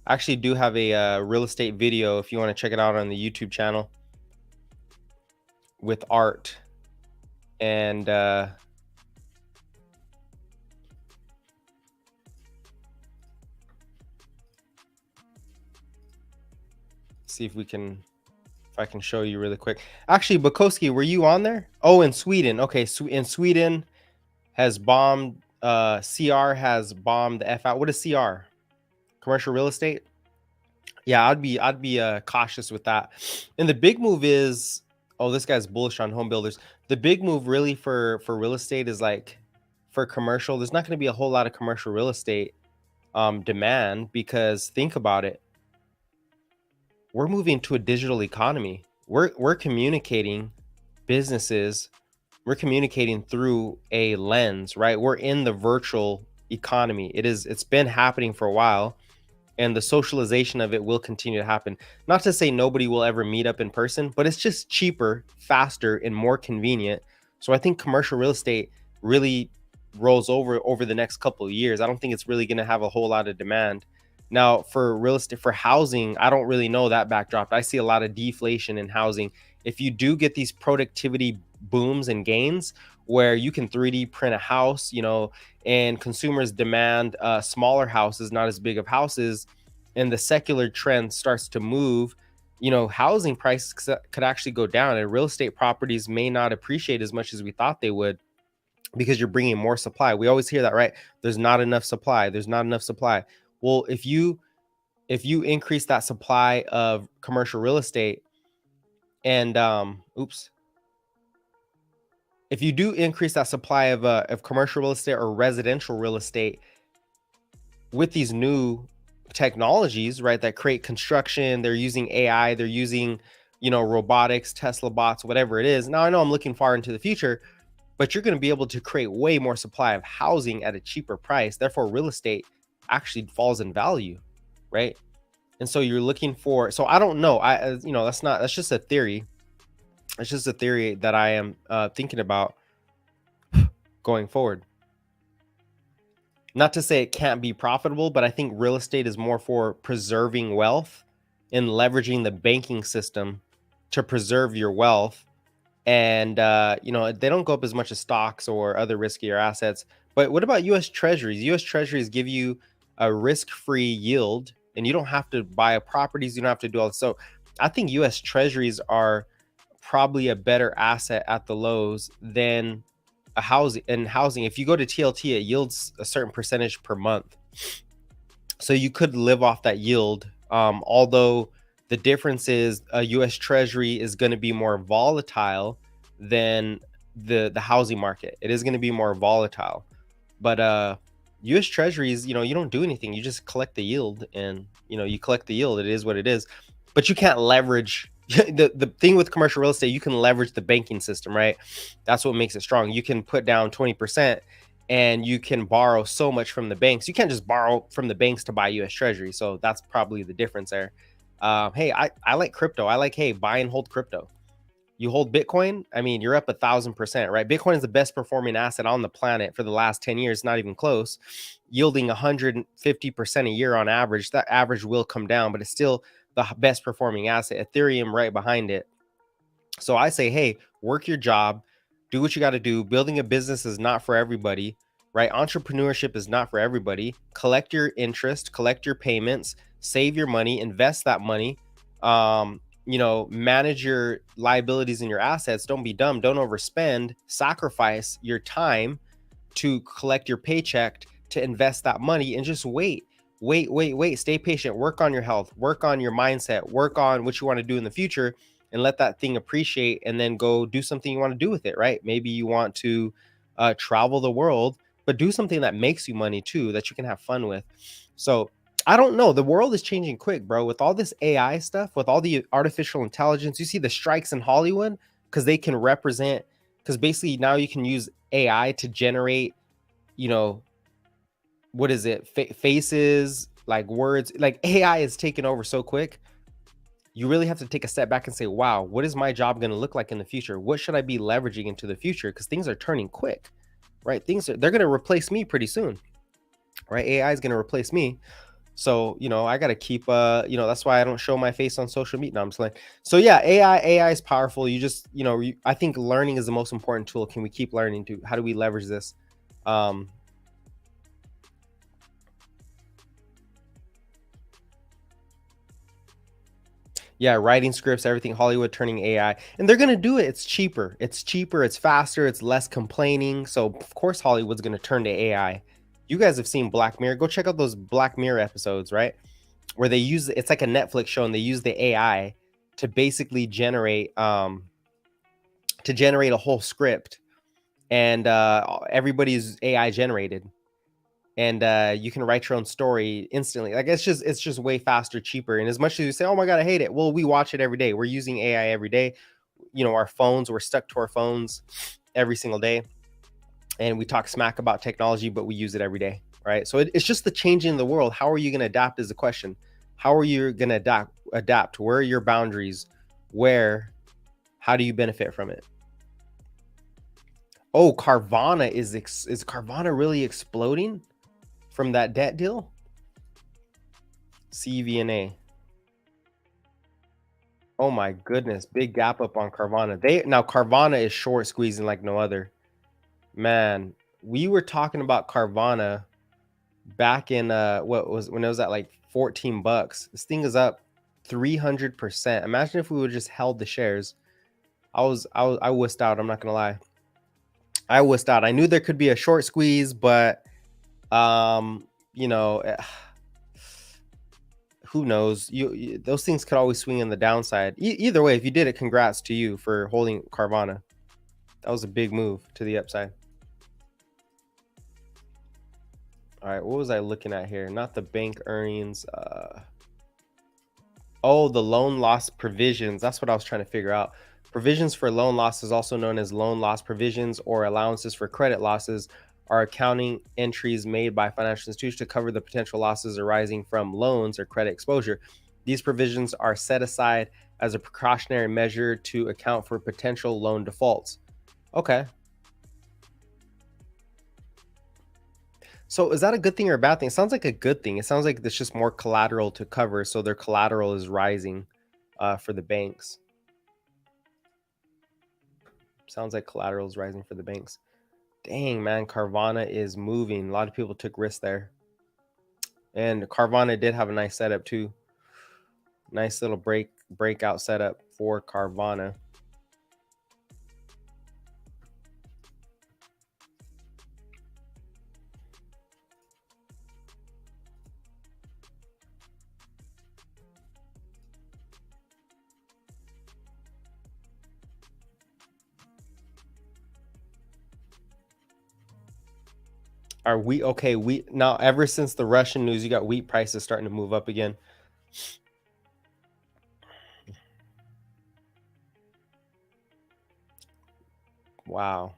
actually do have a real estate video if you want to check it out on the YouTube channel with art. And see if I can show you really quick. Actually, Bukowski, were you on there? Oh, in Sweden. Okay, in Sweden has bombed. CR has bombed the F out. What is CR? Commercial real estate. Yeah, I'd be cautious with that. And the big move is, oh, this guy's bullish on home builders. The big move really for real estate is like for commercial. There's not going to be a whole lot of commercial real estate demand, because think about it. We're moving to a digital economy. We're communicating businesses. We're communicating through a lens, right? We're in the virtual economy. It's been happening for a while. and the socialization of it will continue to happen. Not to say nobody will ever meet up in person, but it's just cheaper, faster, and more convenient. So I think commercial real estate really rolls over the next couple of years. I don't think it's really going to have a whole lot of demand. Now, for real estate, for housing, I don't really know that backdrop. I see a lot of deflation in housing. If you do get these productivity booms and gains where you can 3D print a house, and consumers demand smaller houses, not as big of houses, and the secular trend starts to move, housing prices could actually go down, and real estate properties may not appreciate as much as we thought they would, because you're bringing more supply. We always hear that, right? There's not enough supply. There's not enough supply. Well, if you increase that supply of commercial real estate, and if you do increase that supply of commercial real estate or residential real estate with these new technologies, right, that create construction, they're using AI, they're using, robotics, Tesla bots, whatever it is. Now, I know I'm looking far into the future, but you're going to be able to create way more supply of housing at a cheaper price. Therefore, real estate actually falls in value, right? And so you're looking for, so I don't know. That's just a theory. It's just a theory that I am thinking about going forward. Not to say it can't be profitable, but I think real estate is more for preserving wealth and leveraging the banking system to preserve your wealth. And, they don't go up as much as stocks or other riskier assets. But what about U.S. Treasuries? U.S. Treasuries give you a risk-free yield, and you don't have to buy properties. You don't have to do all this. So I think U.S. Treasuries are probably a better asset at the lows than housing. If you go to TLT, it yields a certain percentage per month, so you could live off that yield. Although the difference is a U.S. Treasury is going to be more volatile than the housing market. It is going to be more volatile, but U.S. Treasuries, you don't do anything. You just collect the yield, and you collect the yield. It is what it is, but you can't leverage. The thing with commercial real estate, you can leverage the banking system, right? That's what makes it strong. You can put down 20% and you can borrow so much from the banks. You can't just borrow from the banks to buy US Treasury. So that's probably the difference there. Hey, I like crypto. I like, hey, buy and hold crypto. You hold Bitcoin, I mean, you're up 1,000%, right? Bitcoin is the best performing asset on the planet for the last 10 years, not even close, yielding 150% a year on average. That average will come down, but it's still the best performing asset. Ethereum right behind it. So I say, hey, work your job, do what you got to do. Building a business is not for everybody, right? Entrepreneurship is not for everybody. Collect your interest, collect your payments, save your money, invest that money. Manage your liabilities and your assets. Don't be dumb. Don't overspend. Sacrifice your time to collect your paycheck to invest that money, and just wait. Stay patient. Work on your health. Work on your mindset. Work on what you want to do in the future, and let that thing appreciate, and then go do something you want to do with it, right? Maybe you want to travel the world, but do something that makes you money too, that you can have fun with. So I don't know. The world is changing quick, bro. With all this AI stuff, with all the artificial intelligence, you see the strikes in Hollywood because they can represent, because basically now you can use AI to generate, what is it? Faces, like words, like AI is taking over so quick. You really have to take a step back and say, wow, what is my job going to look like in the future? What should I be leveraging into the future? Because things are turning quick, right? They're going to replace me pretty soon, right? AI is going to replace me. So, I got to keep, that's why I don't show my face on social media. No, I'm just like, so yeah, AI is powerful. You just, I think learning is the most important tool. Can we keep learning how do we leverage this? Yeah, writing scripts, everything, Hollywood turning AI. And they're going to do it. It's cheaper. It's faster. It's less complaining. So, of course, Hollywood's going to turn to AI. You guys have seen Black Mirror. Go check out those Black Mirror episodes, right? Where they use, it's like a Netflix show, and they use the AI to basically generate a whole script. And everybody's AI generated. And you can write your own story instantly. Like it's just way faster, cheaper. And as much as you say, oh my God, I hate it. Well, we watch it every day. We're using AI every day. Our phones, we're stuck to our phones every single day. And we talk smack about technology, but we use it every day, right? So it's just the changing in the world. How are you going to adapt is the question. How are you going to adapt? Where are your boundaries? How do you benefit from it? Oh, Carvana is Carvana really exploding from that debt deal? CVNA. Oh my goodness, big gap up on Carvana. Now Carvana is short squeezing like no other. Man, we were talking about Carvana back in when it was at like 14 bucks. This thing is up 300%. Imagine if we would just held the shares. I wussed out, I'm not gonna lie. I wussed out. I knew there could be a short squeeze, but you know, who knows? Those things could always swing in the downside. Either way, if you did it, congrats to you for holding Carvana. That was a big move to the upside. All right, what was I looking at here? Not the bank earnings. Oh, the loan loss provisions. That's what I was trying to figure out. Provisions for loan losses, also known as loan loss provisions or allowances for credit losses, are accounting entries made by financial institutions to cover the potential losses arising from loans or credit exposure. These provisions are set aside as a precautionary measure to account for potential loan defaults. Okay. So is that a good thing or a bad thing? It sounds like a good thing. It sounds like there's just more collateral to cover, so their collateral is rising for the banks. Sounds like collateral is rising for the banks. Dang, man, Carvana is moving. A lot of people took risks there. And Carvana did have a nice setup too. Nice little breakout setup for Carvana. Are we okay? Now, ever since the Russian news, you got wheat prices starting to move up again. Wow.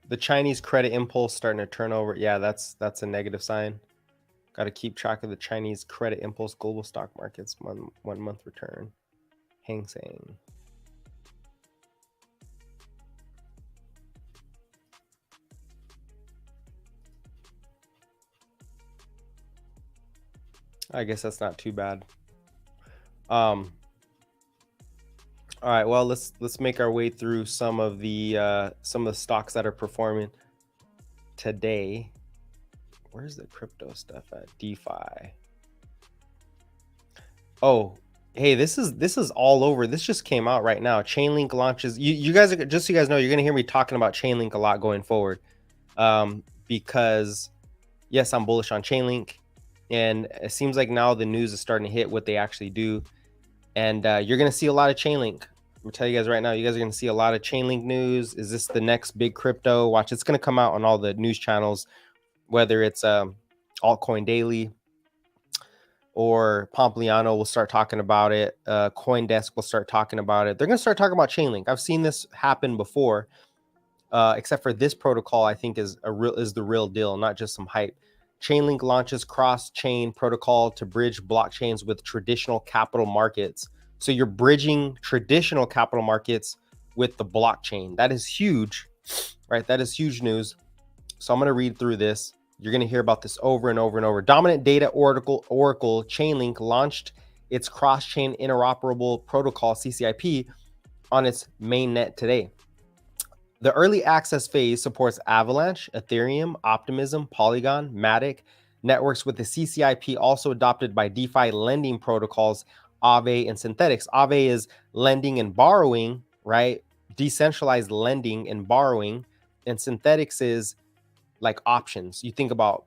The Chinese credit impulse starting to turn over. Yeah, that's a negative sign. Got to keep track of the Chinese credit impulse global stock markets 1 month return. Hang Seng. I guess that's not too bad. All right, well, let's make our way through some of the stocks that are performing today. Where's the crypto stuff at? DeFi. Oh, hey, this is all over. This just came out right now. Chainlink launches. You guys are, just so you guys know, you're gonna hear me talking about Chainlink a lot going forward, because yes, I'm bullish on Chainlink, and it seems like now the news is starting to hit what they actually do, and you're gonna see a lot of Chainlink. I'm gonna tell you guys right now, you guys are gonna see a lot of Chainlink news. Is this the next big crypto? Watch, it's gonna come out on all the news channels, whether it's Altcoin Daily or Pompliano will start talking about it. CoinDesk will start talking about it. They're gonna start talking about Chainlink. I've seen this happen before, except for this protocol. I think is the real deal, not just some hype. Chainlink launches cross-chain protocol to bridge blockchains with traditional capital markets. So you're bridging traditional capital markets with the blockchain. That is huge, right? That is huge news. So I'm going to read through this. You're going to hear about this over and over and over. Dominant Data Oracle Chainlink launched its cross-chain interoperable protocol, CCIP, on its mainnet today. The early access phase supports Avalanche, Ethereum, Optimism, Polygon, Matic networks, with the CCIP also adopted by DeFi lending protocols Aave and Synthetics. Aave is lending and borrowing, right? Decentralized lending and borrowing. And Synthetics is like options. You think about,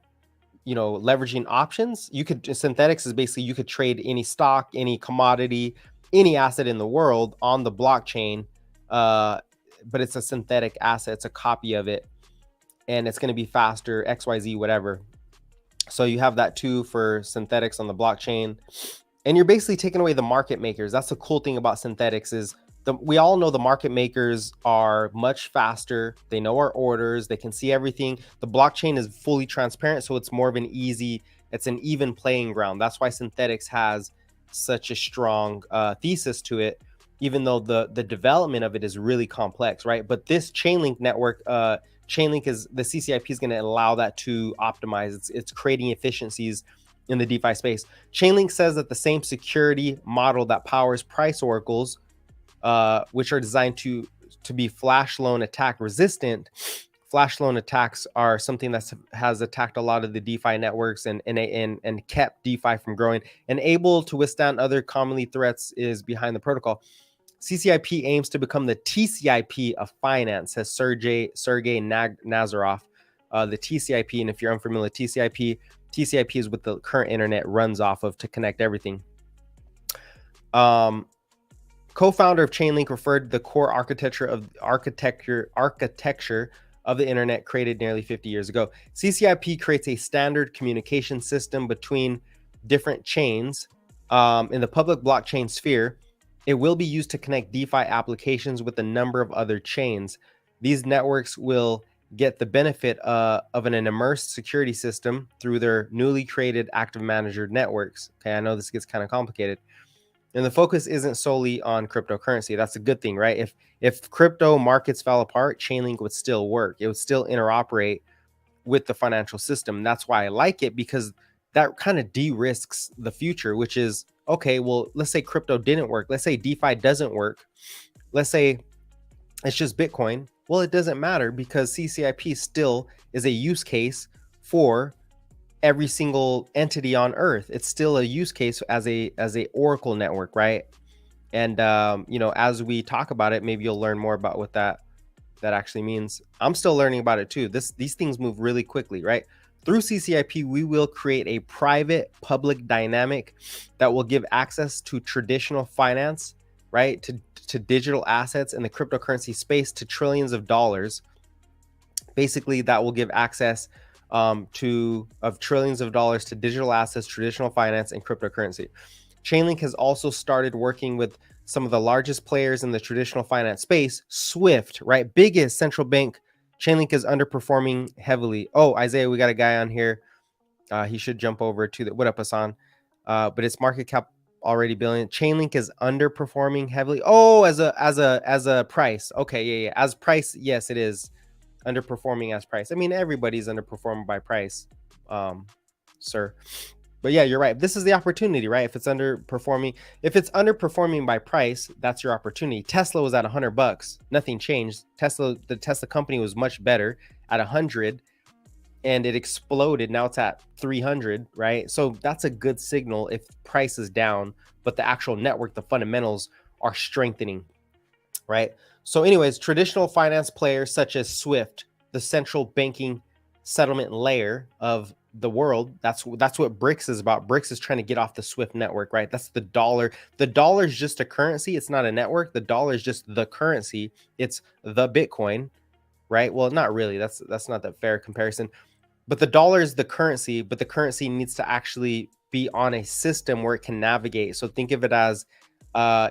leveraging options. Synthetics is basically you could trade any stock, any commodity, any asset in the world on the blockchain. But it's a synthetic asset. It's a copy of it, and it's going to be faster, XYZ, whatever. So you have that too for Synthetics on the blockchain, and you're basically taking away the market makers. That's the cool thing about Synthetics is we all know the market makers are much faster. They know our orders. They can see everything. The blockchain is fully transparent, so it's more of it's an even playing ground. That's why synthetics has such a strong thesis to it, even though the development of it is really complex, right? But this Chainlink network, Chainlink is the CCIP is going to allow that to optimize. It's creating efficiencies in the DeFi space. Chainlink says that the same security model that powers price oracles, which are designed to be flash loan attack resistant. Flash loan attacks are something that has attacked a lot of the DeFi networks and kept DeFi from growing, and able to withstand other commonly threats is behind the protocol. CCIP aims to become the TCIP of finance, says Sergey Nazarov, the TCIP. And if you're unfamiliar with TCIP is what the current internet runs off of to connect everything. Co-founder of Chainlink referred to the core architecture of the internet created nearly 50 years ago. CCIP creates a standard communication system between different chains in the public blockchain sphere. It will be used to connect DeFi applications with a number of other chains. These networks will get the benefit of an immersed security system through their newly created active manager networks. Okay, I know this gets kind of complicated. And the focus isn't solely on cryptocurrency. That's a good thing, right? If crypto markets fell apart, Chainlink would still work. It would still interoperate with the financial system. That's why I like it, because that kind of de-risks the future, which is, okay, well, let's say crypto didn't work. Let's say DeFi doesn't work. Let's say it's just Bitcoin. Well, it doesn't matter, because CCIP still is a use case for every single entity on Earth. It's still a use case as a Oracle network, right? And as we talk about it, maybe you'll learn more about what that actually means. I'm still learning about it too. These things move really quickly, right? Through CCIP, we will create a private public dynamic that will give access to traditional finance, right? To digital assets in the cryptocurrency space, to trillions of dollars. Basically, that will give access of trillions of dollars to digital assets, traditional finance, and cryptocurrency. Chainlink has also started working with some of the largest players in the traditional finance space. Swift, right? Biggest central bank. Chainlink is underperforming heavily. Oh, Isaiah, we got a guy on here. He should jump over to the, what up, Hassan? But its market cap already billion. Chainlink is underperforming heavily. Oh, as a price. Okay, yeah. As price, yes, it is underperforming as price. I mean, everybody's underperforming by price, sir. But yeah, you're right. This is the opportunity, right? If it's underperforming by price, that's your opportunity. Tesla was at $100. Nothing changed. The Tesla company was much better at 100, and it exploded. Now it's at 300, right? So that's a good signal if price is down, but the actual network, the fundamentals are strengthening, right? So anyways, traditional finance players such as Swift, the central banking settlement layer of the world, that's what BRICS is about. BRICS is trying to get off the Swift network, right? That's the dollar. The dollar is just a currency. It's not a network. The dollar is just the currency. It's the Bitcoin, right? Well, not really. That's not the fair comparison. But the dollar is the currency, but the currency needs to actually be on a system where it can navigate. So think of it as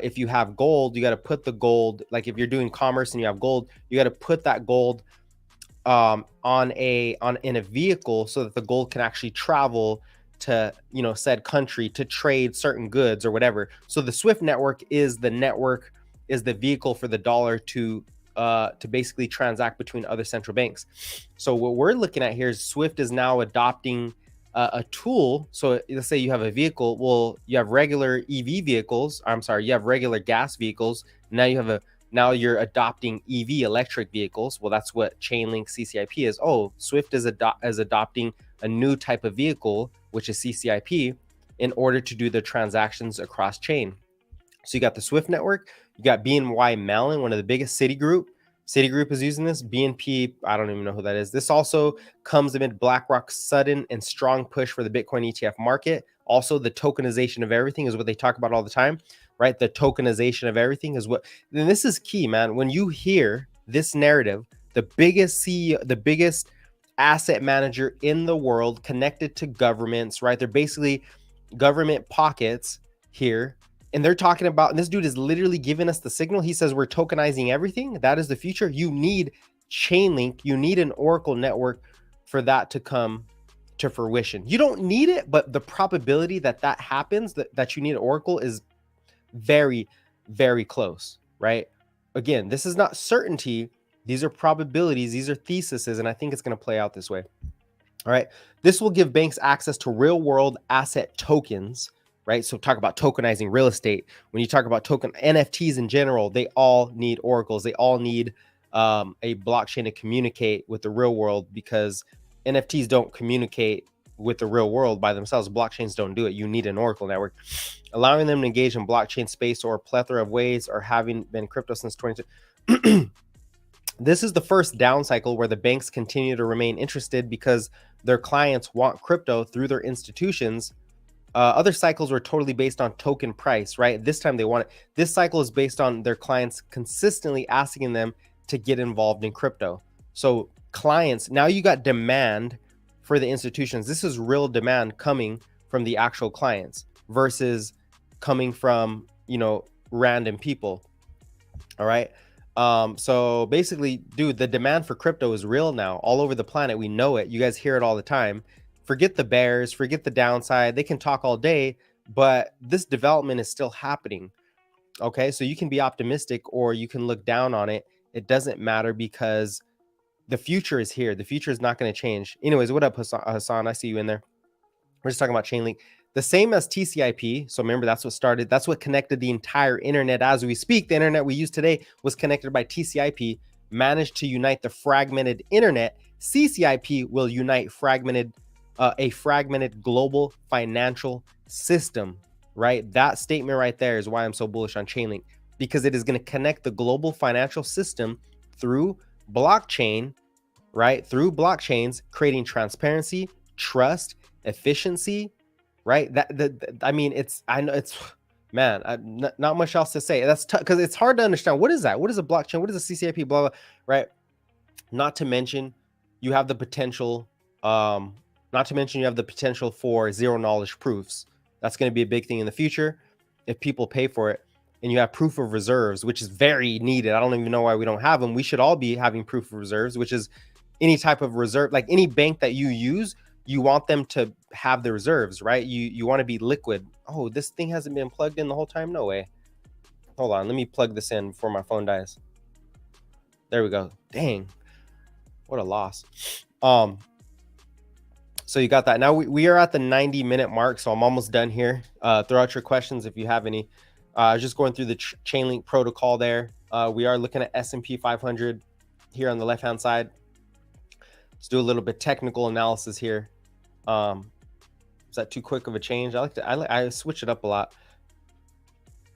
if you have gold, you got to put the gold, like if you're doing commerce and you have gold, you got to put that gold in a vehicle so that the gold can actually travel to said country to trade certain goods or whatever. So the Swift network is the vehicle for the dollar to basically transact between other central banks. So what we're looking at here is Swift is now adopting a tool. So let's say you have a vehicle. Well, you have regular EV vehicles. You have regular gas vehicles. Now you're adopting EV electric vehicles. Well, that's what Chainlink CCIP is. Oh, Swift is adopting a new type of vehicle, which is CCIP, in order to do the transactions across chain. So you got the Swift network. You got BNY Mellon, one of the biggest. Citigroup is using this. BNP, I don't even know who that is. This also comes amid BlackRock's sudden and strong push for the Bitcoin ETF market. Also, the tokenization of everything is what they talk about all the time, right? The tokenization of everything is what, and this is key, man. When you hear this narrative, the biggest CEO, the biggest asset manager in the world connected to governments, right? They're basically government pockets here. And they're talking about, and this dude is literally giving us the signal. He says we're tokenizing everything. That is the future. You need Chainlink. You need an Oracle network for that to come to fruition. You don't need it, but the probability that that happens, that you need Oracle, is very, very close, right? Again, this is not certainty. These are probabilities. These are theses, and I think it's going to play out this way. All right. This will give banks access to real world asset tokens, right? So talk about tokenizing real estate. When you talk about token NFTs in general, they all need oracles. They all need a blockchain to communicate with the real world, because NFTs don't communicate with the real world by themselves. Blockchains don't do it. You need an oracle network. Allowing them to engage in blockchain space or a plethora of ways, or having been crypto since 22. This is the first down cycle where the banks continue to remain interested because their clients want crypto through their institutions. Other cycles were totally based on token price, right? This time they want it. This cycle is based on their clients consistently asking them to get involved in crypto. So clients, now you got demand for the institutions. This is real demand coming from the actual clients versus coming from, random people. All right. So basically, dude, the demand for crypto is real now all over the planet. We know it. You guys hear it all the time. Forget the bears, forget the downside. They can talk all day, but this development is still happening. Okay. So you can be optimistic or you can look down on it. It doesn't matter, because the future is here. The future is not going to change. Anyways, what up, Hassan? I see you in there. We're just talking about Chainlink. The same as TCP. So remember, that's what connected the entire internet as we speak. The internet we use today was connected by TCP, managed to unite the fragmented internet. CCIP will unite a fragmented global financial system, right? That statement right there is why I'm so bullish on Chainlink, because it is going to connect the global financial system through blockchain, right? Through blockchains, creating transparency, trust, efficiency, right? I mean, I know it's, man, not much else to say. That's because it's hard to understand. What is that? What is a blockchain? What is a CCIP? Blah, blah, right? Not to mention, you have the potential. Not to mention, you have the potential for zero knowledge proofs. That's going to be a big thing in the future if people pay for it. And you have proof of reserves, which is very needed. I don't even know why we don't have them. We should all be having proof of reserves, which is any type of reserve, like any bank that you use. You want them to have the reserves, right? You want to be liquid. Oh, this thing hasn't been plugged in the whole time? No way. Hold on. Let me plug this in before my phone dies. There we go. Dang. What a loss. So you got that. Now we are at the 90-minute mark, so I'm almost done here. Throw out your questions if you have any. Just going through the Chainlink protocol there. We are looking at S&P 500 here on the left-hand side. Let's do a little bit technical analysis here. Is that too quick of a change? I switch it up a lot.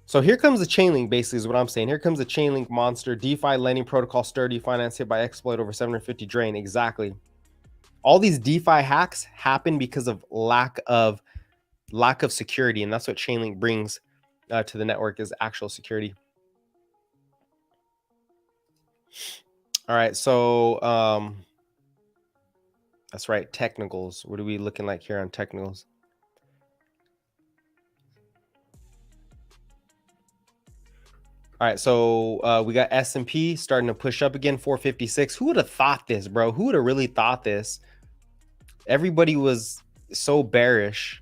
So here comes the Chainlink, basically, is what I'm saying. Here comes the Chainlink monster. DeFi lending protocol sturdy, finance hit by exploit over 750 drain. Exactly. All these DeFi hacks happen because of lack of security, and that's what Chainlink brings to the network, is actual security. All right, so that's right, technicals. What are we looking like here on technicals? All right, so we got S&P starting to push up again, 456. Who would have thought this, bro? Who would have really thought this? Everybody was so bearish.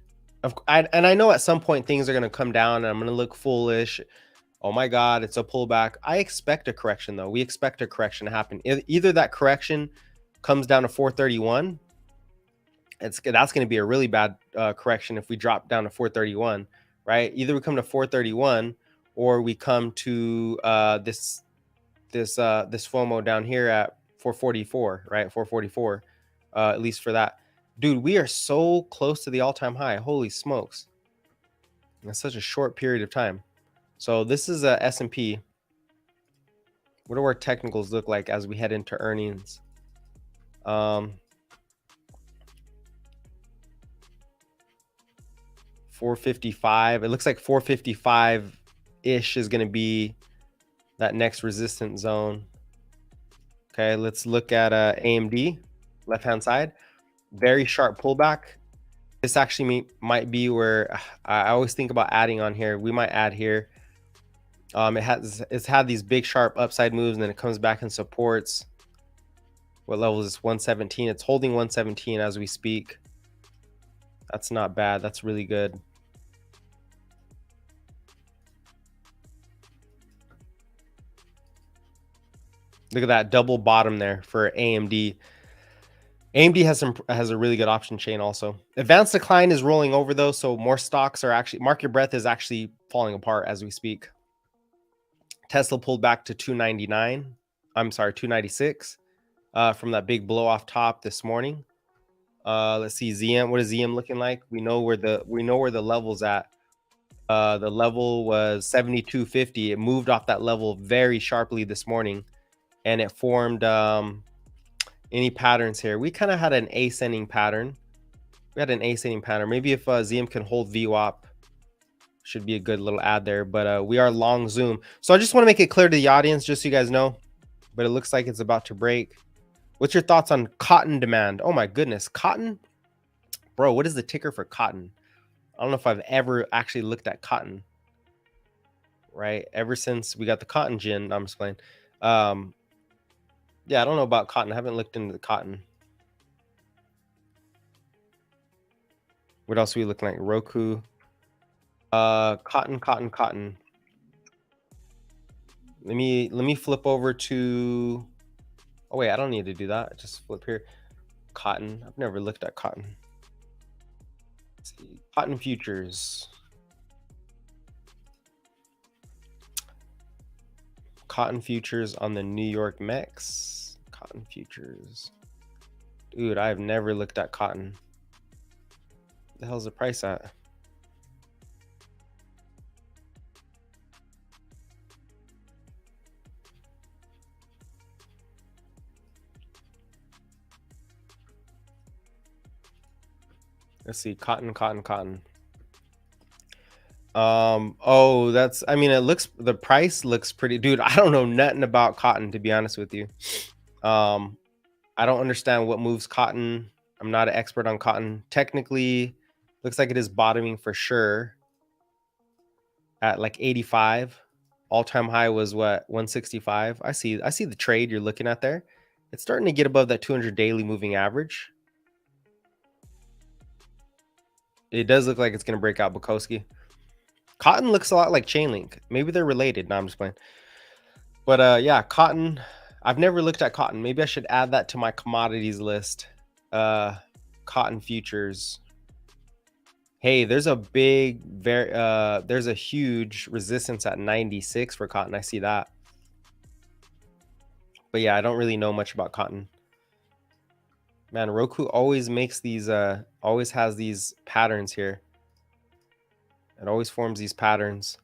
And I know at some point things are going to come down and I'm going to look foolish. Oh my God, it's a pullback. I expect a correction, though. We expect a correction to happen. Either that correction comes down to 431. That's going to be a really bad correction if we drop down to 431, right? Either we come to 431 or we come to this FOMO down here at 444, right? 444, at least for that. Dude, we are so close to the all-time high. Holy smokes. That's such a short period of time. So this is a S&P. What do our technicals look like as we head into earnings? 455. It looks like 455-ish is going to be that next resistance zone. Okay, let's look at AMD, left-hand side. Very sharp pullback. This actually might be where I always think about adding on here. We might add here. It's had these big sharp upside moves, and then it comes back and supports. What level is this? 117. It's holding 117 as we speak. That's not bad. That's really good. Look at that double bottom there for AMD. AMD has a really good option chain also. Advanced decline is rolling over though, so more stocks are actually, market breadth is actually falling apart as we speak. Tesla pulled back to 299. I'm sorry, 296 from that big blow off top this morning. Let's see ZM. What is ZM looking like? We know where the level's at. The level was 72.50. It moved off that level very sharply this morning, and it formed any patterns here. We kind of had an ascending pattern. Maybe if ZM can hold VWAP, should be a good little add there. But we are long Zoom, so I just want to make it clear to the audience, just so you guys know. But it looks like it's about to break. What's your thoughts on cotton demand? Oh my goodness, cotton, bro. What is the ticker for cotton? I don't know if I've ever actually looked at cotton. Right, ever since we got the cotton gin. I'm just playing. Yeah, I don't know about cotton. I haven't looked into the cotton. What else are we looking like? Roku. Cotton. Let me flip over to. Oh wait, I don't need to do that. Just flip here. Cotton. I've never looked at cotton. Let's see. Cotton futures. Cotton futures on the New York MEX. Cotton futures. Dude, I've never looked at cotton. What the hell's the price at? Let's see, cotton. Oh, that's, I mean, the price looks pretty, dude. I don't know nothing about cotton, to be honest with you. I don't understand what moves cotton. I'm not an expert on cotton. Technically, looks like it is bottoming for sure at like 85. All-time high was what, 165. I see the trade you're looking at there. It's starting to get above that 200 daily moving average. It does look like it's going to break out Bukowski. Cotton looks a lot like Chainlink. Maybe they're related. No, I'm just playing. But yeah, cotton. I've never looked at cotton. Maybe I should add that to my commodities list. Cotton futures. Hey, there's a there's a huge resistance at 96 for cotton. I see that. But yeah, I don't really know much about cotton. Man, Roku always makes these, always has these patterns here. It always forms these patterns.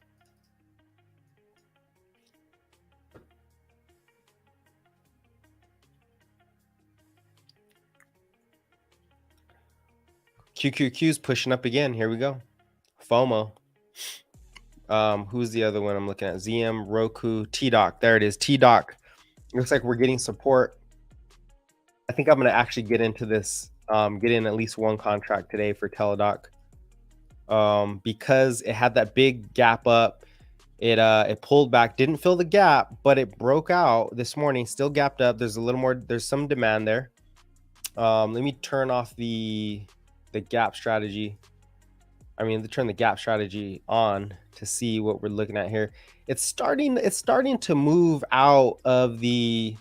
QQQ's pushing up again. Here we go. FOMO. Who's the other one I'm looking at? ZM, Roku, TDoc. There it is. TDoc. Looks like we're getting support. I think I'm going to actually get into this, get in at least one contract today for Teladoc, because it had that big gap up. It pulled back, didn't fill the gap, but it broke out this morning, still gapped up. There's a little more, there's some demand there. Let me turn off the gap strategy. I mean, turn the gap strategy on to see what we're looking at here. It's starting to move out of the,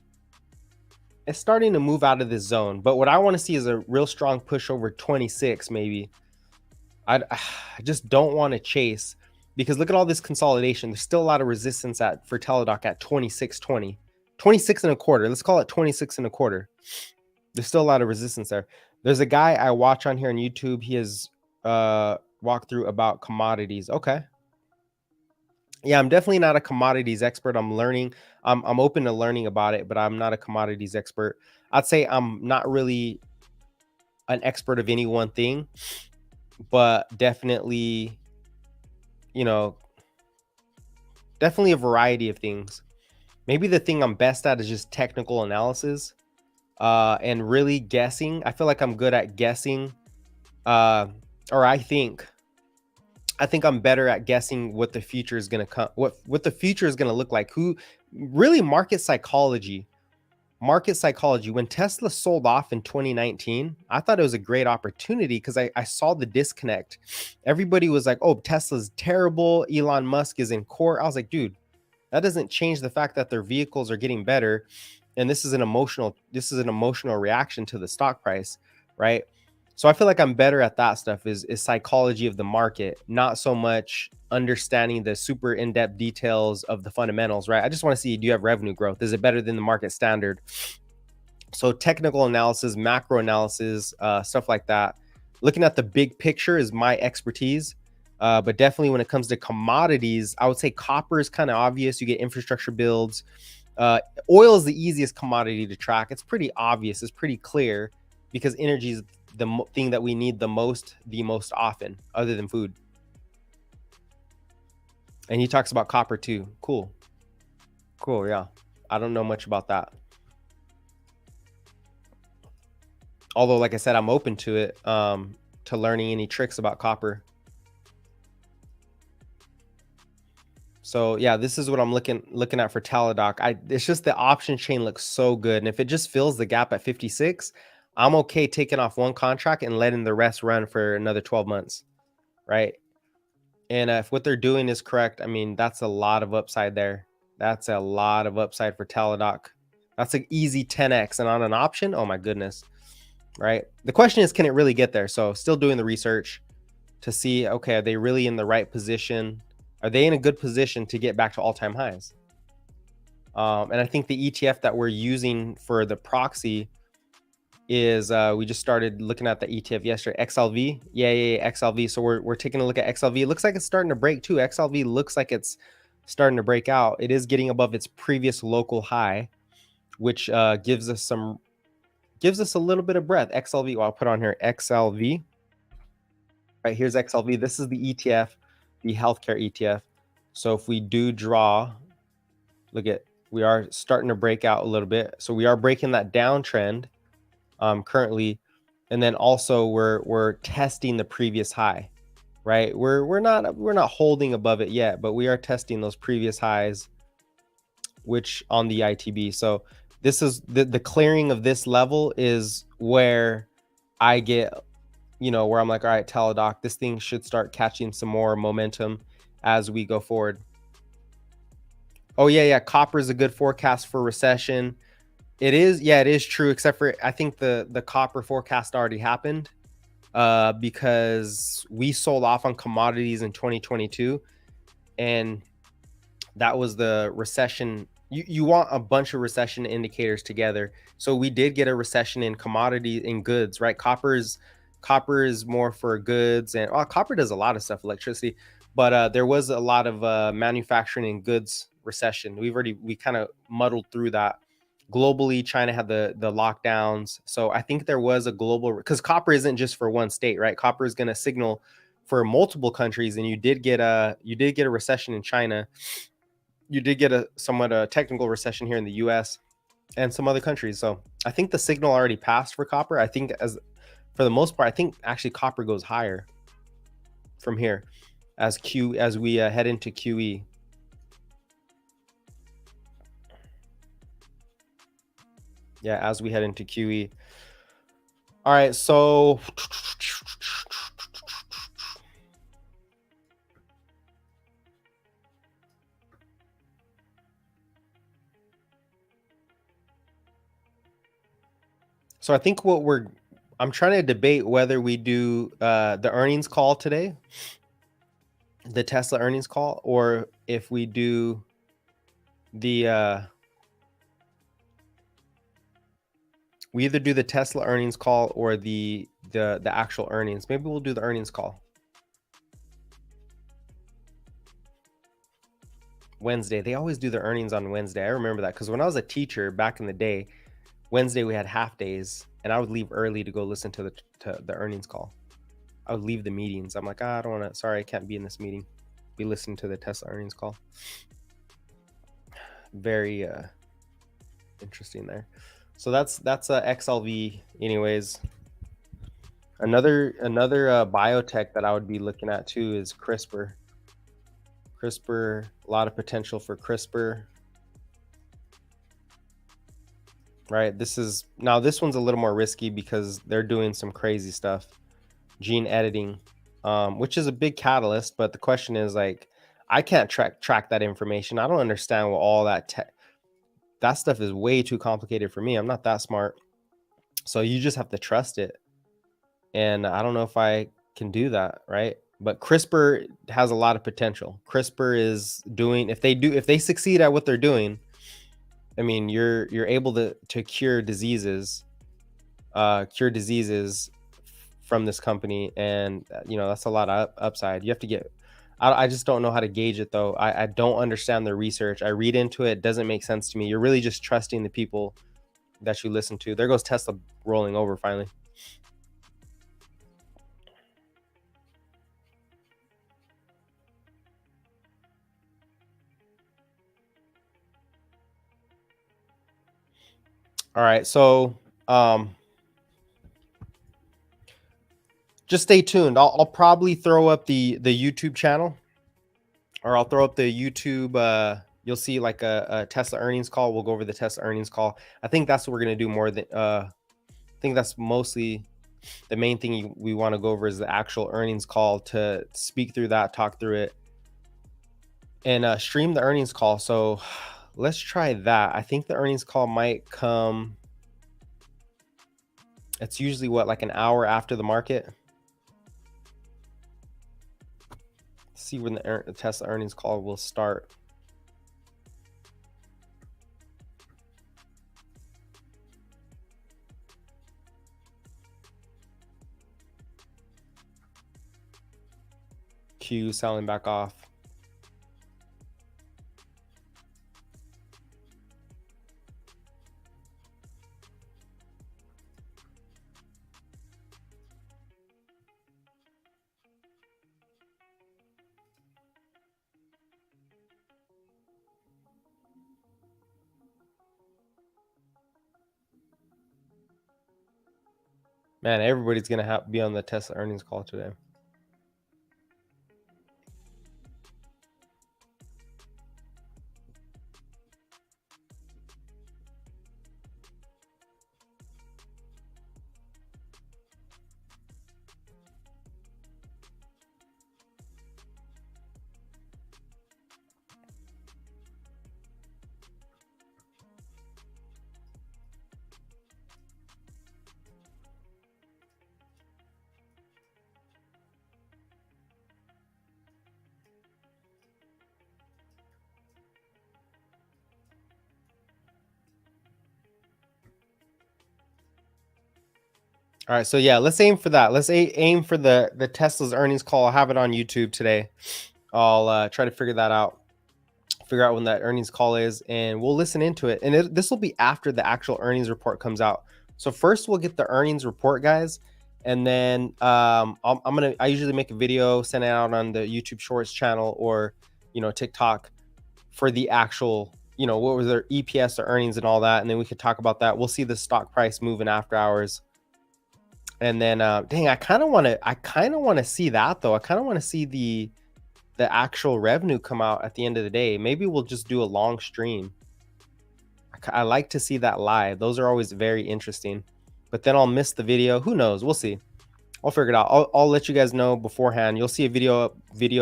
it's starting to move out of this zone. But what I want to see is a real strong push over 26, maybe. I just don't want to chase, because look at all this consolidation. There's still a lot of resistance for Teladoc at 26.20, 26 and a quarter. Let's call it 26 and a quarter. There's still a lot of resistance there. There's a guy I watch on here on YouTube. He has walked through about commodities. Okay. Yeah, I'm definitely not a commodities expert. I'm learning. I'm open to learning about it, but I'm not a commodities expert. I'd say I'm not really an expert of any one thing, but definitely, you know, definitely a variety of things. Maybe the thing I'm best at is just technical analysis, and really guessing. I feel like I'm good at guessing or I think I'm better at guessing what the future is going to come, what the future is going to look like. Who really market psychology. When Tesla sold off in 2019, I thought it was a great opportunity because I saw the disconnect. Everybody was like, oh, Tesla's terrible. Elon Musk is in court. I was like, dude, that doesn't change the fact that their vehicles are getting better. And this is an emotional reaction to the stock price, right? So I feel like I'm better at that stuff is psychology of the market, not so much understanding the super in-depth details of the fundamentals, right? I just want to see, do you have revenue growth? Is it better than the market standard? So technical analysis, macro analysis, stuff like that. Looking at the big picture is my expertise. But definitely when it comes to commodities, I would say copper is kind of obvious. You get infrastructure builds. Oil is the easiest commodity to track. It's pretty obvious. It's pretty clear because energy is the thing that we need the most often, other than food. And he talks about copper too. Cool. Yeah. I don't know much about that. Although, like I said, I'm open to it, to learning any tricks about copper. So yeah, this is what I'm looking at for Teladoc. It's just the option chain looks so good, and if it just fills the gap at 56, I'm okay taking off one contract and letting the rest run for another 12 months, right? And if what they're doing is correct, I mean, that's a lot of upside there. That's a lot of upside for Teladoc. That's an easy 10x, and on an option, oh my goodness, right? The question is, can it really get there? So still doing the research to see, okay, are they really in the right position? Are they in a good position to get back to all-time highs? And I think the ETF that we're using for the proxy is, we just started looking at the ETF yesterday, XLV. Yeah, XLV. So we're taking a look at XLV. It looks like it's starting to break too. XLV looks like it's starting to break out. It is getting above its previous local high, which gives us a little bit of breath. XLV, well, I'll put on here XLV. Right, here's XLV. This is the ETF, the healthcare ETF. So if we do draw, look at, we are starting to break out a little bit. So we are breaking that downtrend currently. And then also we're testing the previous high, right? We're not holding above it yet, but we are testing those previous highs, which on the ITB. So this is the clearing of this level is where I get, where I'm like, all right, Teladoc, this thing should start catching some more momentum as we go forward. Oh yeah, copper is a good forecast for recession. It is true, except for I think the copper forecast already happened, because we sold off on commodities in 2022, and that was the recession. You want a bunch of recession indicators together. So we did get a recession in commodity, in goods, right? Copper is more for goods, and copper does a lot of stuff, electricity, but there was a lot of manufacturing and goods recession. We kind of muddled through that. Globally, China had the lockdowns, so I think there was a global, because copper isn't just for one state, right? Copper is going to signal for multiple countries, and you did get a recession in China. You did get a somewhat technical recession here in the US and some other countries. So I think the signal already passed for copper. I think for the most part, I think actually copper goes higher from here as we head into QE. Yeah, as we head into QE. All right, so I think I'm trying to debate whether we do the earnings call today, the Tesla earnings call, or if we do the we either do the Tesla earnings call or the actual earnings. Maybe we'll do the earnings call Wednesday. They always do the earnings on Wednesday. I remember that because when I was a teacher back in the day, Wednesday we had half days, and I would leave early to go listen to the earnings call. I would leave the meetings. I'm like, I don't want to. Sorry, I can't be in this meeting. Be listening to the Tesla earnings call. Very interesting there. So that's XLV. Anyways, Another biotech that I would be looking at too is CRISPR. CRISPR, a lot of potential for CRISPR. Right, this one's a little more risky because they're doing some crazy stuff, gene editing, which is a big catalyst. But the question is, like, I can't track that information. I don't understand what all that stuff is. Way too complicated for me. I'm not that smart. So you just have to trust it. And I don't know if I can do that, right? But CRISPR has a lot of potential. CRISPR is doing, if they succeed at what they're doing, I mean, you're able to cure diseases from this company, and that's a lot of upside. You have to get, I just don't know how to gauge it though. I don't understand the research. I read into it, doesn't make sense to me. You're really just trusting the people that you listen to. There goes Tesla rolling over finally. All right, so just stay tuned. I'll probably throw up the YouTube channel, or I'll throw up the YouTube. You'll see like a Tesla earnings call. We'll go over the Tesla earnings call. I think that's what we're gonna do more than. I think that's mostly the main thing we want to go over is the actual earnings call, to speak through that, talk through it, and stream the earnings call. So let's try that. I think the earnings call might come. It's usually like an hour after the market. See when the Tesla earnings call will start. Q selling back off. Man, everybody's gonna be on the Tesla earnings call today. All right, so yeah, let's aim for that. Let's aim for the Tesla's earnings call. I'll have it on YouTube today. I'll try to figure that out. Figure out when that earnings call is, and we'll listen into it. And this will be after the actual earnings report comes out. So first we'll get the earnings report, guys, and then I usually make a video, send it out on the YouTube Shorts channel or TikTok for the actual what was their EPS or earnings and all that, and then we could talk about that. We'll see the stock price moving after hours. And then, dang, I kind of want to see that though. I kind of want to see the actual revenue come out at the end of the day. Maybe we'll just do a long stream. I like to see that live. Those are always very interesting. But then I'll miss the video. Who knows? We'll see. I'll figure it out. I'll let you guys know beforehand. You'll see a video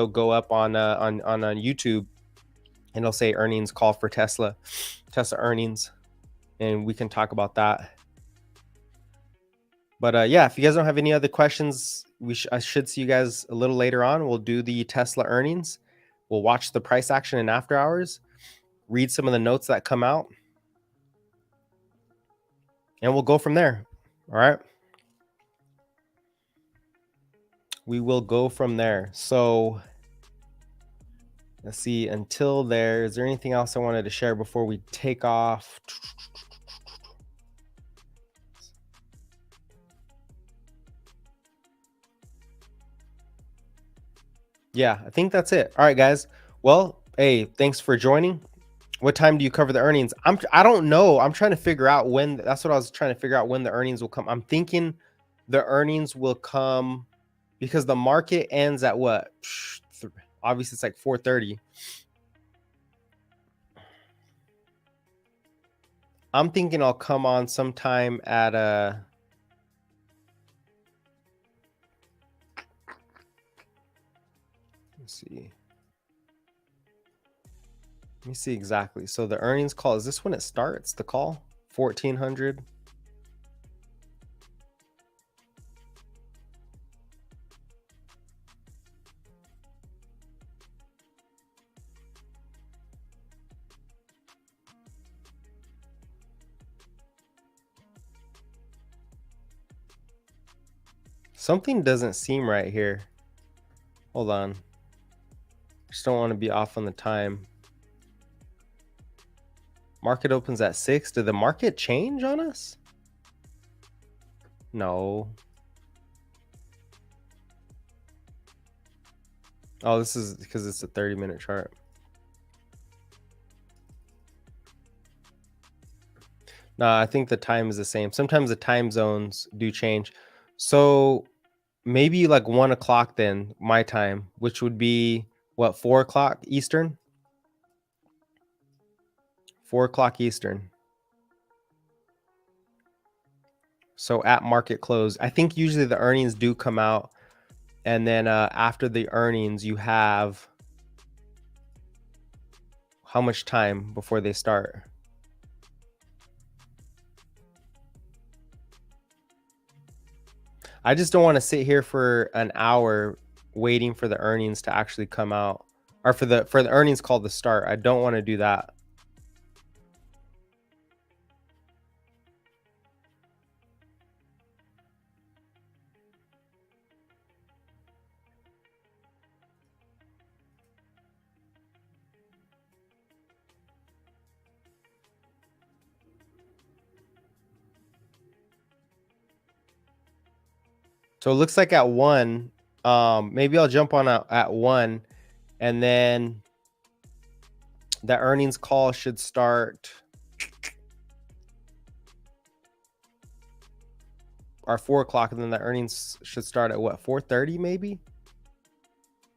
go up on YouTube, and it'll say earnings call for Tesla earnings, and we can talk about that. But yeah, if you guys don't have any other questions, I should see you guys a little later on. We'll do the Tesla earnings. We'll watch the price action in after hours, read some of the notes that come out, and we'll go from there. All right. We will go from there. So let's see. Until there, is there anything else I wanted to share before we take off? Yeah, I think that's it. All right, guys. Well, hey, thanks for joining. What time do you cover the earnings? I don't know. I'm trying to figure out when. That's what I was trying to figure out, when the earnings will come. I'm thinking the earnings will come because the market ends at what? Obviously, it's like 4:30. I'm thinking I'll come on sometime at let's see. Let me see exactly. So the earnings call, is this when it starts, the call? 1400. Something doesn't seem right here. Hold on. Just don't want to be off on the time. Market opens at 6. Did the market change on us? No. Oh, this is because it's a 30-minute chart. No, I think the time is the same. Sometimes the time zones do change. So maybe like 1 o'clock then, my time, which would be what, 4 o'clock Eastern? 4 o'clock Eastern. So at market close, I think usually the earnings do come out. And then after the earnings, you have how much time before they start? I just don't want to sit here for an hour waiting for the earnings to actually come out, or for the earnings call to start. I don't want to do that. So it looks like at 1, maybe I'll jump on at 1, and then the earnings call should start, or 4 o'clock, and then the earnings should start at what, 4:30 maybe?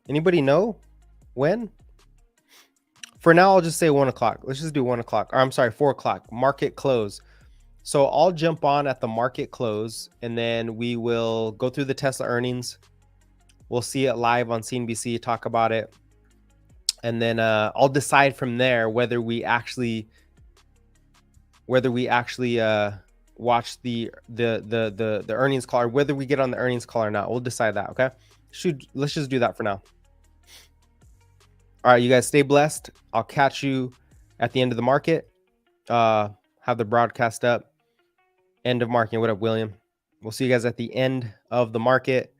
Anybody know when? For now, I'll just say 1 o'clock. Let's just do 1 o'clock. Or I'm sorry, 4 o'clock. Market close. So I'll jump on at the market close, and then we will go through the Tesla earnings. We'll see it live on CNBC, talk about it. And then I'll decide from there whether we actually watch the earnings call, or whether we get on the earnings call or not. We'll decide that, okay? Let's just do that for now. All right, you guys stay blessed. I'll catch you at the end of the market. Have the broadcast up. End of market. What up, William? We'll see you guys at the end of the market.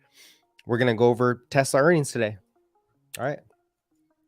We're going to go over Tesla earnings today. All right.